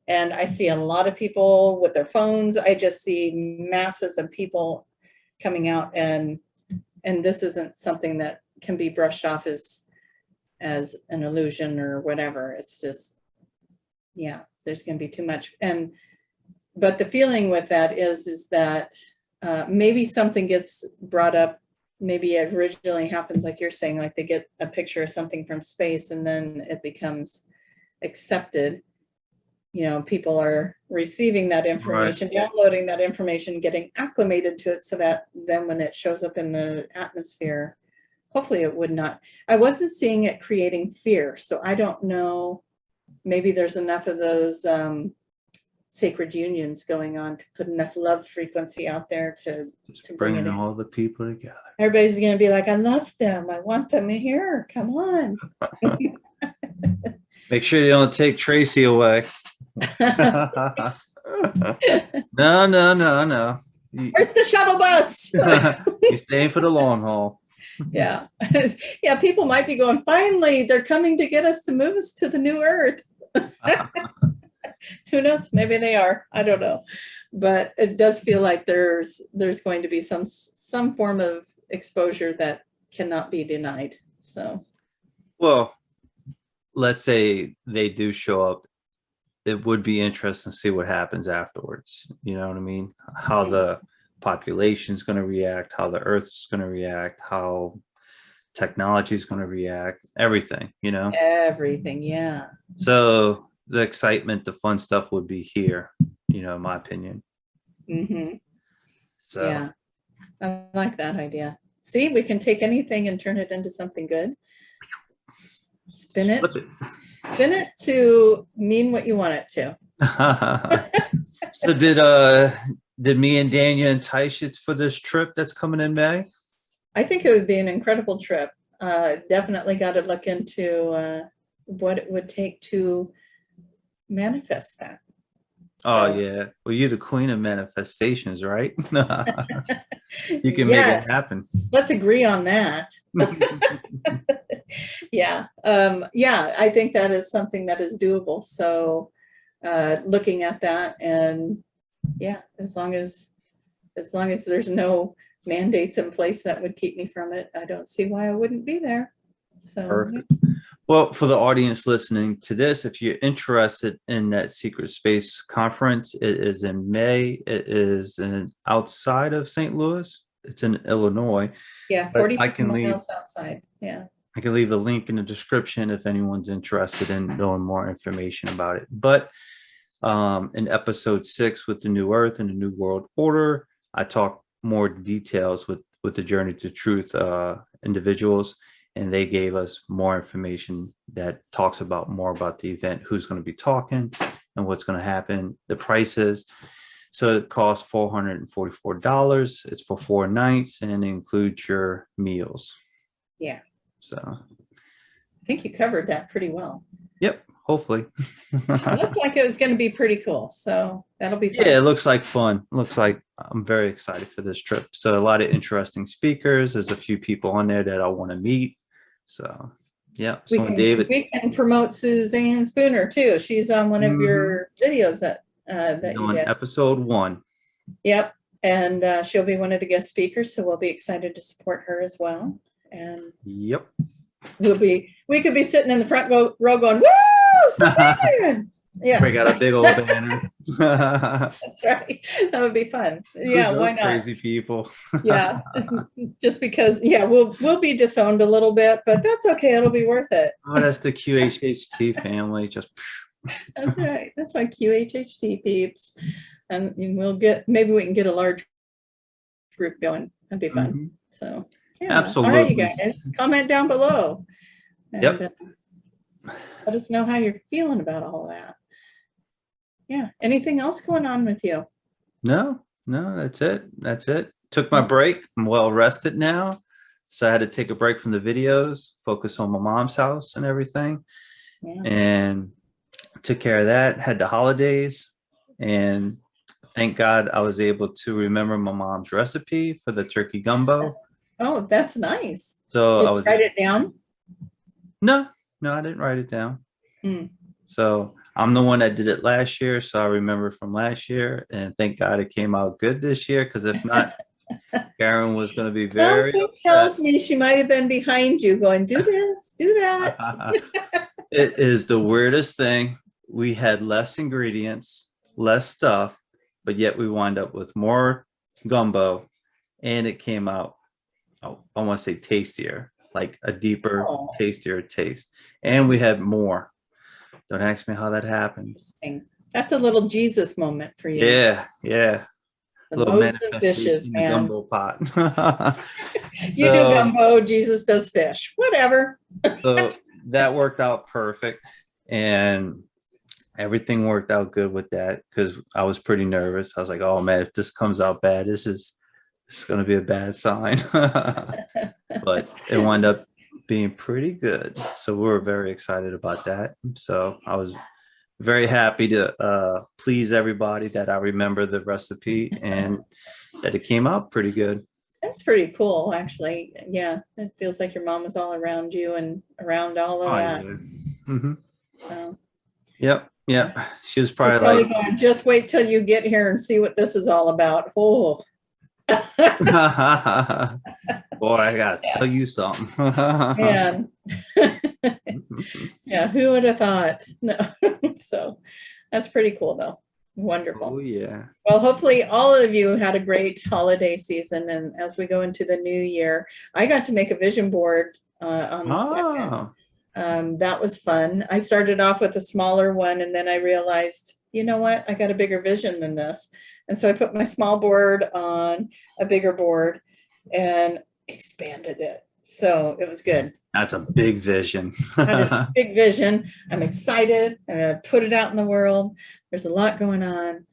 And I see a lot of people with their phones. I just see masses of people coming out, and this isn't something that can be brushed off as an illusion or whatever. It's just, yeah, there's going to be too much. But the feeling with that is that maybe something gets brought up. Maybe it originally happens like you're saying, like they get a picture of something from space and then it becomes accepted. People are receiving that information, right, downloading that information, getting acclimated to it, so that then when it shows up in the atmosphere, hopefully it would not. I wasn't seeing it creating fear, so I don't know. Maybe there's enough of those sacred unions going on to put enough love frequency out there to bring it in. All the people together. Everybody's going to be like, I love them. I want them here. Come on. Make sure you don't take Tracie away. No. Where's the shuttle bus? You're staying for the long haul. Yeah. Yeah. People might be going, finally, they're coming to get us to move us to the new earth. Who knows? Maybe they are. I don't know. But it does feel like there's going to be some form of exposure that cannot be denied. So, well, let's say they do show up. It would be interesting to see what happens afterwards. You know what I mean? How the population is going to react, how the earth is going to react, how technology is going to react, everything, Everything, yeah. So the excitement, the fun stuff would be here, in my opinion. Mm-hmm. So yeah, I like that idea. See, we can take anything and turn it into something good. Spin it to mean what you want it to. So did me and Dania entice you for this trip that's coming in May? I think it would be an incredible trip. Definitely got to look into what it would take to manifest that. Oh, yeah. Well, you're the queen of manifestations, right? You can make it happen. Let's agree on that. Yeah. I think that is something that is doable. So looking at that, and yeah, as long as there's no mandates in place that would keep me from it, I don't see why I wouldn't be there. So perfect. Well, for the audience listening to this, if you're interested in that Secret Space conference, it is in May. It is outside of St. Louis. It's in Illinois. Yeah, 40 miles outside. Yeah. I can leave a link in the description if anyone's interested in knowing more information about it. But in episode 6 with the New Earth and the New World Order, I talk more details with the Journey to Truth individuals. And they gave us more information that talks about more about the event, who's going to be talking and what's going to happen, the prices. So it costs $444. It's for 4 nights and includes your meals. Yeah. So I think you covered that pretty well. Yep. Hopefully. It looked like it was going to be pretty cool. So that'll be fun. Yeah, it looks like fun. Looks like I'm very excited for this trip. So a lot of interesting speakers. There's a few people on there that I want to meet. So, yeah. We can promote Suzanne Spooner too. She's on one of your videos that you did. Episode 1. Yep. And she'll be one of the guest speakers. So we'll be excited to support her as well. And yep. We could be sitting in the front row going, woo, Suzanne! Yeah. We got a big old banner. That's right. That would be fun. Yeah, why not? Crazy people. Yeah. Just because, we'll be disowned a little bit, but that's okay. It'll be worth it. Oh, that's the QHHT family. Just that's right. That's my QHHT peeps. And maybe we can get a large group going. That'd be fun. Mm-hmm. So yeah. Absolutely. All right, you guys. Comment down below. And, yep. Let us know how you're feeling about all that. Yeah. Anything else going on with you? No, that's it. Took my break. I'm well rested now. So I had to take a break from the videos, focus on my mom's house and everything. Yeah. And took care of that, had the holidays, and thank God I was able to remember my mom's recipe for the turkey gumbo. Oh, that's nice. So Did I you was write it down? no, no, I didn't write it down. Hmm. So I'm the one that did it last year, so I remember from last year, and thank God it came out good this year. Because if not, Karen was going to be very Something upset. tells me she might have been behind you going, do this, do that. It is the weirdest thing. We had less ingredients, less stuff, but yet we wind up with more gumbo, and it came out, I want to say tastier, like a deeper, Oh, tastier taste. And we had more. Don't ask me how that happened. interesting. That's a little Jesus moment for you. Yeah, yeah. The Little loaves and fishes, manifestation in the man. gumbo pot. You do So, gumbo, Jesus does fish. Whatever. so that worked out perfect, and everything worked out good with that because I was pretty nervous. I was like, "Oh man, if this comes out bad, this is going to be a bad sign." But it wound up being pretty good, so we were very excited about that. So I was very happy to please everybody that I remember the recipe and that it came out pretty good. That's pretty cool, actually. Yeah, it feels like your mom was all around you and around all of Oh that. yeah. Hmm. So, Yep. Yep. She was you're probably probably like, going, just wait till you get here and see what this is all about. Oh, boy, I gotta tell you something. man. Yeah, who would have thought? No. So that's pretty cool, though. Oh Wonderful. yeah. Well, hopefully all of you had a great holiday season. And as we go into the new year, I got to make a vision board on the 2nd. Oh. That was fun. I started off with a smaller one, and then I realized, you know what? I got a bigger vision than this. And so I put my small board on a bigger board and expanded it. So it was good. That's a big vision. That is a big vision. I'm excited. I'm going to put it out in the world. There's a lot going on.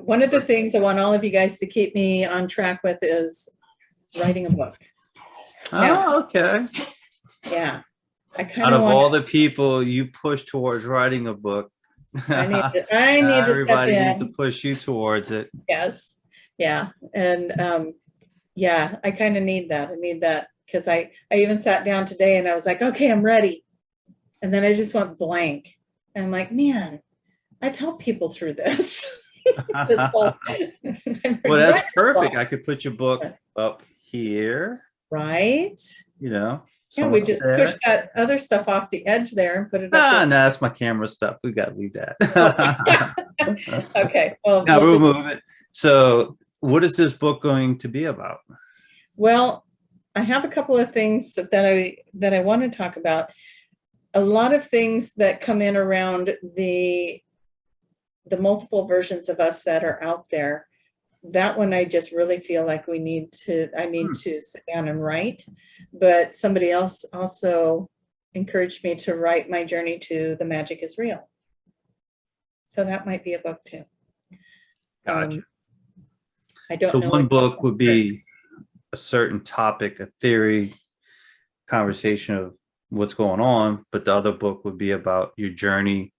One of the things I want all of you guys to keep me on track with is writing a book. Now, Oh, okay. yeah, I Out kind of of want. all the people you push towards writing a book, I need to step everybody needs to in. push you towards it. Yes, yeah, and yeah, I kind of need that. I need that because I even sat down today and I was like, okay, I'm ready, and then I just went blank, and I'm like, man, I've helped people through this. This whole, Well, that's perfect. I could put your book up here, right? you know, Yeah, we somewhere up just there. push that other stuff off the edge there and put it Ah, up no, that's my camera stuff. We got to leave that. there. Okay, well, Now we'll move it. So, what is this book going to be about? well, I have a couple of things that I want to talk about. A lot of things that come in around the multiple versions of us that are out there. That one I just really feel like I need to sit down and write. But somebody else also encouraged me to write my journey to The Magic is Real. So that might be a book too. Gotcha. I don't So know. one book would be a certain topic, a theory, conversation of what's going on, but the other book would be about your journey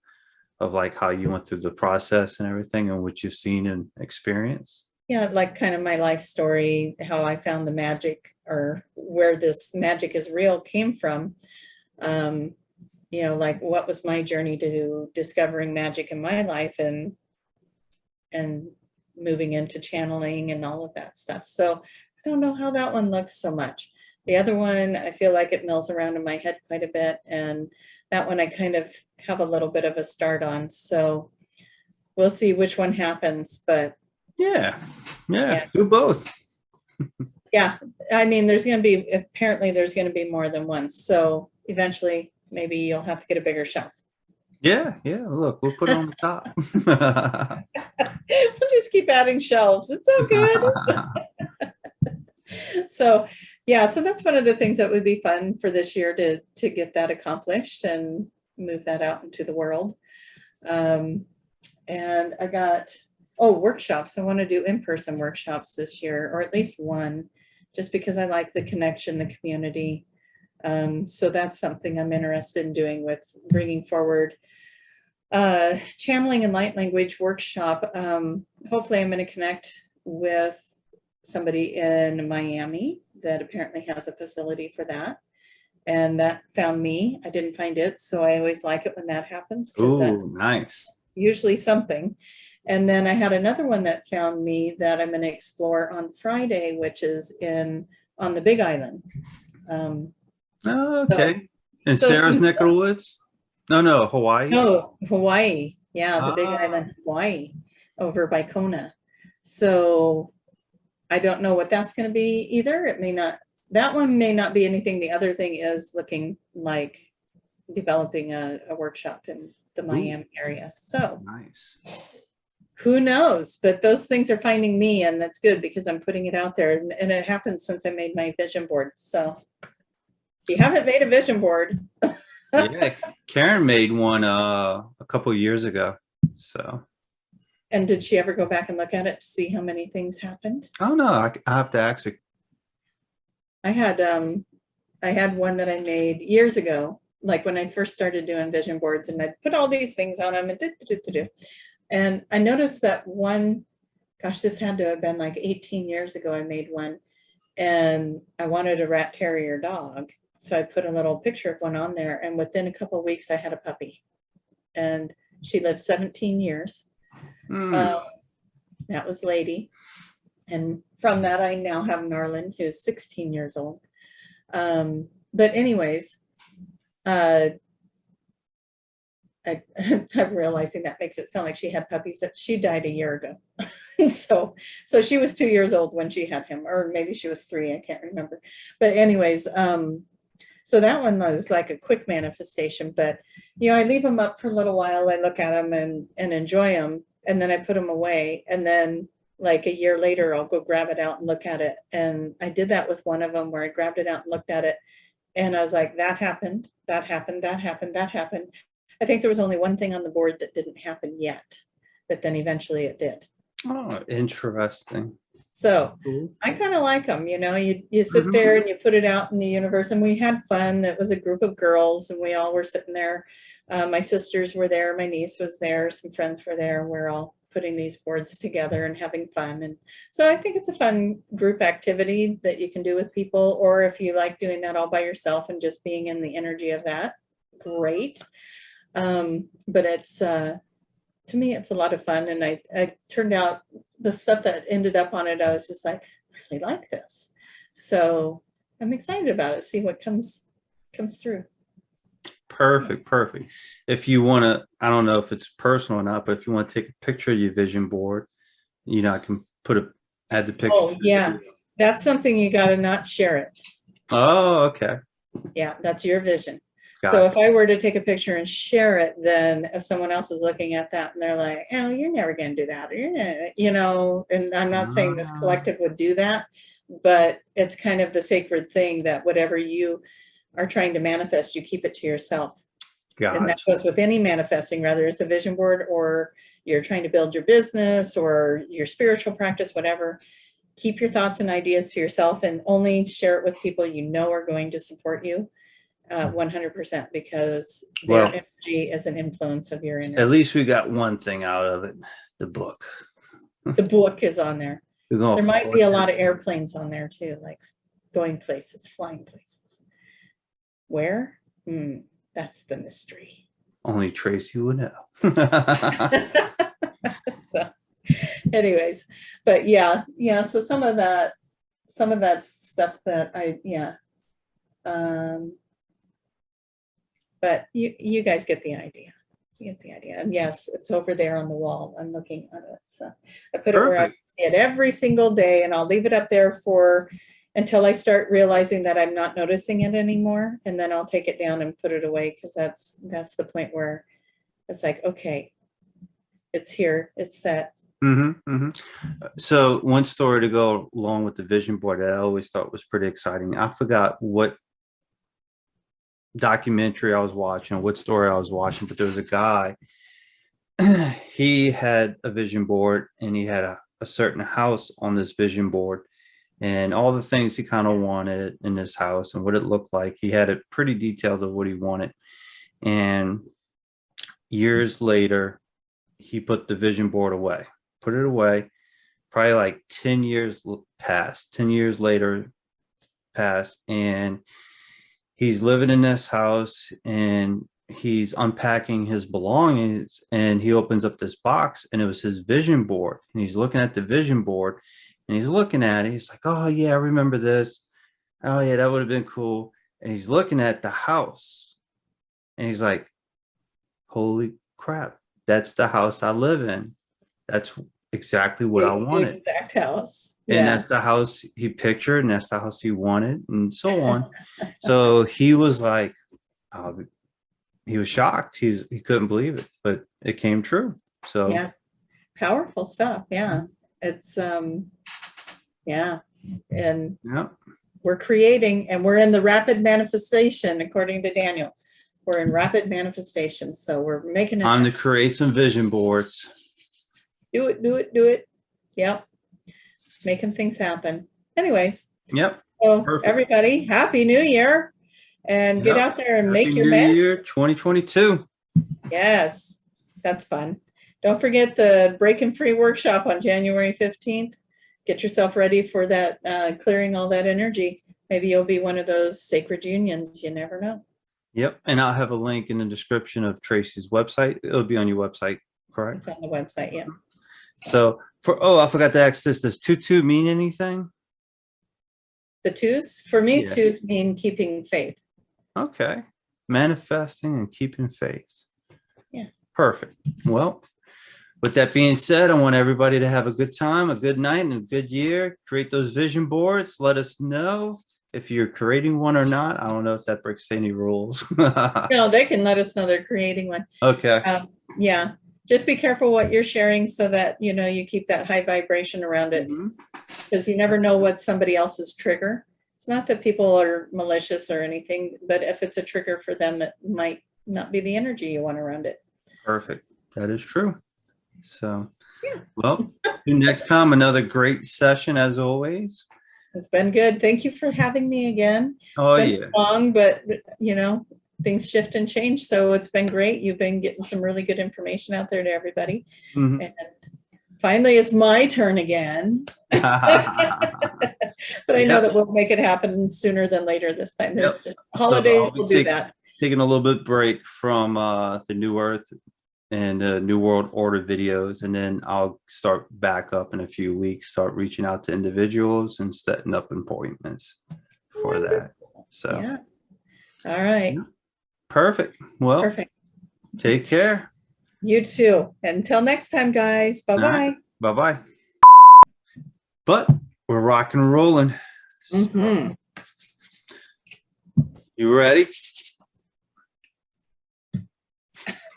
of like how you went through the process and everything and what you've seen and experienced. Yeah, like kind of my life story, how I found the magic or where this magic is real came from. You know, like what was my journey to discovering magic in my life and moving into channeling and all of that stuff. So I don't know how that one looks so much. The other one, I feel like it mills around in my head quite a bit. And that one I kind of have a little bit of a start on. So we'll see which one happens. But Yeah. Do both. yeah, I mean, apparently there's going to be more than one. So eventually, maybe you'll have to get a bigger shelf. Yeah. Look, we'll put it on the top. We'll just keep adding shelves. It's all good. So yeah, so that's one of the things that would be fun for this year to get that accomplished and move that out into the world. And I got workshops. I want to do in-person workshops this year, or at least one, just because I like the connection, the community. So that's something I'm interested in doing, with bringing forward channeling and light language workshop. Hopefully I'm going to connect with somebody in Miami that apparently has a facility for that. And that found me. I didn't find it. So I always like it when that happens, because that's Ooh, nice. usually something. And then I had another one that found me that I'm going to explore on Friday, which is on the Big Island. Oh, okay. In so Sarah's some- neck of the woods? No, Hawaii. No, Hawaii. Yeah, the Big Island, Hawaii, over by Kona. So I don't know what that's going to be either. It may not, that one may not be anything. The other thing is looking like developing a workshop in the Miami area. So Nice. who knows? But those things are finding me, and that's good because I'm putting it out there. And it happened since I made my vision board. So if you haven't made a vision board, Yeah, Karen made one a couple years ago. So and did she ever go back and look at it to see how many things happened? I don't know. I have to ask her. I had one that I made years ago, like when I first started doing vision boards, and I'd put all these things on them and and I noticed that one, gosh, this had to have been like 18 years ago. I made one, and I wanted a rat terrier dog. So I put a little picture of one on there, and within a couple of weeks I had a puppy, and she lived 17 years. That was Lady. And from that, I now have Narlin, who's 16 years old. But anyways, I'm realizing that makes it sound like she had puppies. That she died a year ago. so she was 2 years old when she had him, or maybe she was 3. I can't remember. But anyways, so that one was like a quick manifestation. But I leave them up for a little while. I look at them and enjoy them, and then I put them away, and then like a year later, I'll go grab it out and look at it. And I did that with one of them where I grabbed it out and looked at it. And I was like, that happened, that happened, that happened, that happened. I think there was only one thing on the board that didn't happen yet, but then eventually it did. Oh, interesting. So I kind of like them, you sit there and you put it out in the universe, and we had fun. It was a group of girls, and we all were sitting there. My sisters were there. My niece was there. Some friends were there. We're all putting these boards together and having fun. And so I think it's a fun group activity that you can do with people, or if you like doing that all by yourself and just being in the energy of that, great. But it's, to me, it's a lot of fun. And I turned out the stuff that ended up on it, I was just like, I really like this. So I'm excited about it. See what comes through. Perfect. If you want to, I don't know if it's personal or not, but if you want to take a picture of your vision board, I can add the picture. Oh, yeah. That's something you got to not share it. Oh, okay. Yeah, that's your vision. Got So it. if I were to take a picture and share it, then if someone else is looking at that and they're like, oh, you're never going to do that, or you're not, and I'm not saying this collective would do that, but it's kind of the sacred thing that whatever you are trying to manifest, you keep it to yourself. Gotcha. And that goes with any manifesting, whether it's a vision board or you're trying to build your business or your spiritual practice, whatever. Keep your thoughts and ideas to yourself, and only share it with people you know are going to support you 100%, because their energy is an influence of your energy. At least we got one thing out of it, the book. The book is on there. There might be a lot of airplanes on there too, like going places, flying places. Where? That's the mystery. Only Tracie would know. So anyways, but yeah. So some of that stuff that but you guys get the idea. You get the idea. And yes, it's over there on the wall. I'm looking at it. So I put it where I see it every single day, and I'll leave it up there until I start realizing that I'm not noticing it anymore. And then I'll take it down and put it away, because that's the point where it's like, okay, it's here, it's set. So one story to go along with the vision board that I always thought was pretty exciting. I forgot what documentary I was watching or what story I was watching, but there was a guy, he had a vision board, and he had a certain house on this vision board, and all the things he kind of wanted in this house and what it looked like. He had it pretty detailed of what he wanted. And years later, he put the vision board away, put it away. Probably like 10 years passed, 10 years later passed, and he's living in this house and he's unpacking his belongings, and he opens up this box and it was his vision board, and he's looking at the vision board and he's looking at it. He's like, oh yeah, I remember this. Oh yeah, that would have been cool. And he's looking at the house and he's like, holy crap, that's the house I live in. That's exactly what I wanted. Exact house. And Yeah. that's the house he pictured, and that's the house he wanted, and so on. So he was like, he was shocked. He couldn't believe it, but it came true. So Yeah. Powerful stuff. Yeah. It's yeah. And yeah. we're creating, and we're in the rapid manifestation, according to Daniel. We're in rapid manifestation. So we're making it. Time to create some vision boards. Do it, do it, do it. Yep. Making things happen. Anyways. Yep. So Perfect. Everybody, Happy New Year. And get out there and Happy make your New magic. Year 2022. Yes, that's fun. Don't forget the Breaking Free workshop on January 15th. Get yourself ready for that, clearing all that energy. Maybe you'll be one of those sacred unions. You never know. Yep. And I'll have a link in the description of Tracie's website. It'll be on your website, correct? It's on the website, yeah. So I forgot to ask this. Does 22 mean anything? The twos, for me, Yeah. twos mean keeping faith. Okay. Manifesting and keeping faith. Yeah. Perfect. Well, with that being said, I want everybody to have a good time, a good night, and a good year. Create those vision boards. Let us know if you're creating one or not. I don't know if that breaks any rules. No, they can let us know they're creating one. Okay. Yeah. Just be careful what you're sharing so that, you know, you keep that high vibration around it, because you never know what somebody else's trigger. It's not that people are malicious or anything, but if it's a trigger for them, it might not be the energy you want around it. Perfect. That is true. So, Yeah. well, next time, another great session as always. It's been good. Thank you for having me again. Oh, It's been yeah. long, but you know, things shift and change. So it's been great. You've been getting some really good information out there to everybody. Mhm. And finally, it's my turn again. But I know Yep. that we'll make it happen sooner than later this time. There's Yep. just holidays I'll be will do that. taking a little bit break from the New Earth and New World Order videos, and then I'll start back up in a few weeks, start reaching out to individuals and setting up appointments for that. So Yeah. All right. perfect. Well, Perfect. take care. You too. Until next time, guys. Bye-bye. All right. Bye-bye. But we're rock and rolling. Mhm. You ready?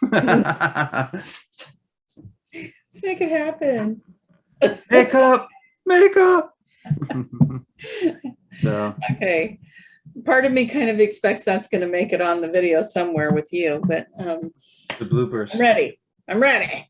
Let's make it happen. Makeup. So Okay. Part of me kind of expects that's going to make it on the video somewhere with you, but the bloopers. I'm ready. I'm ready.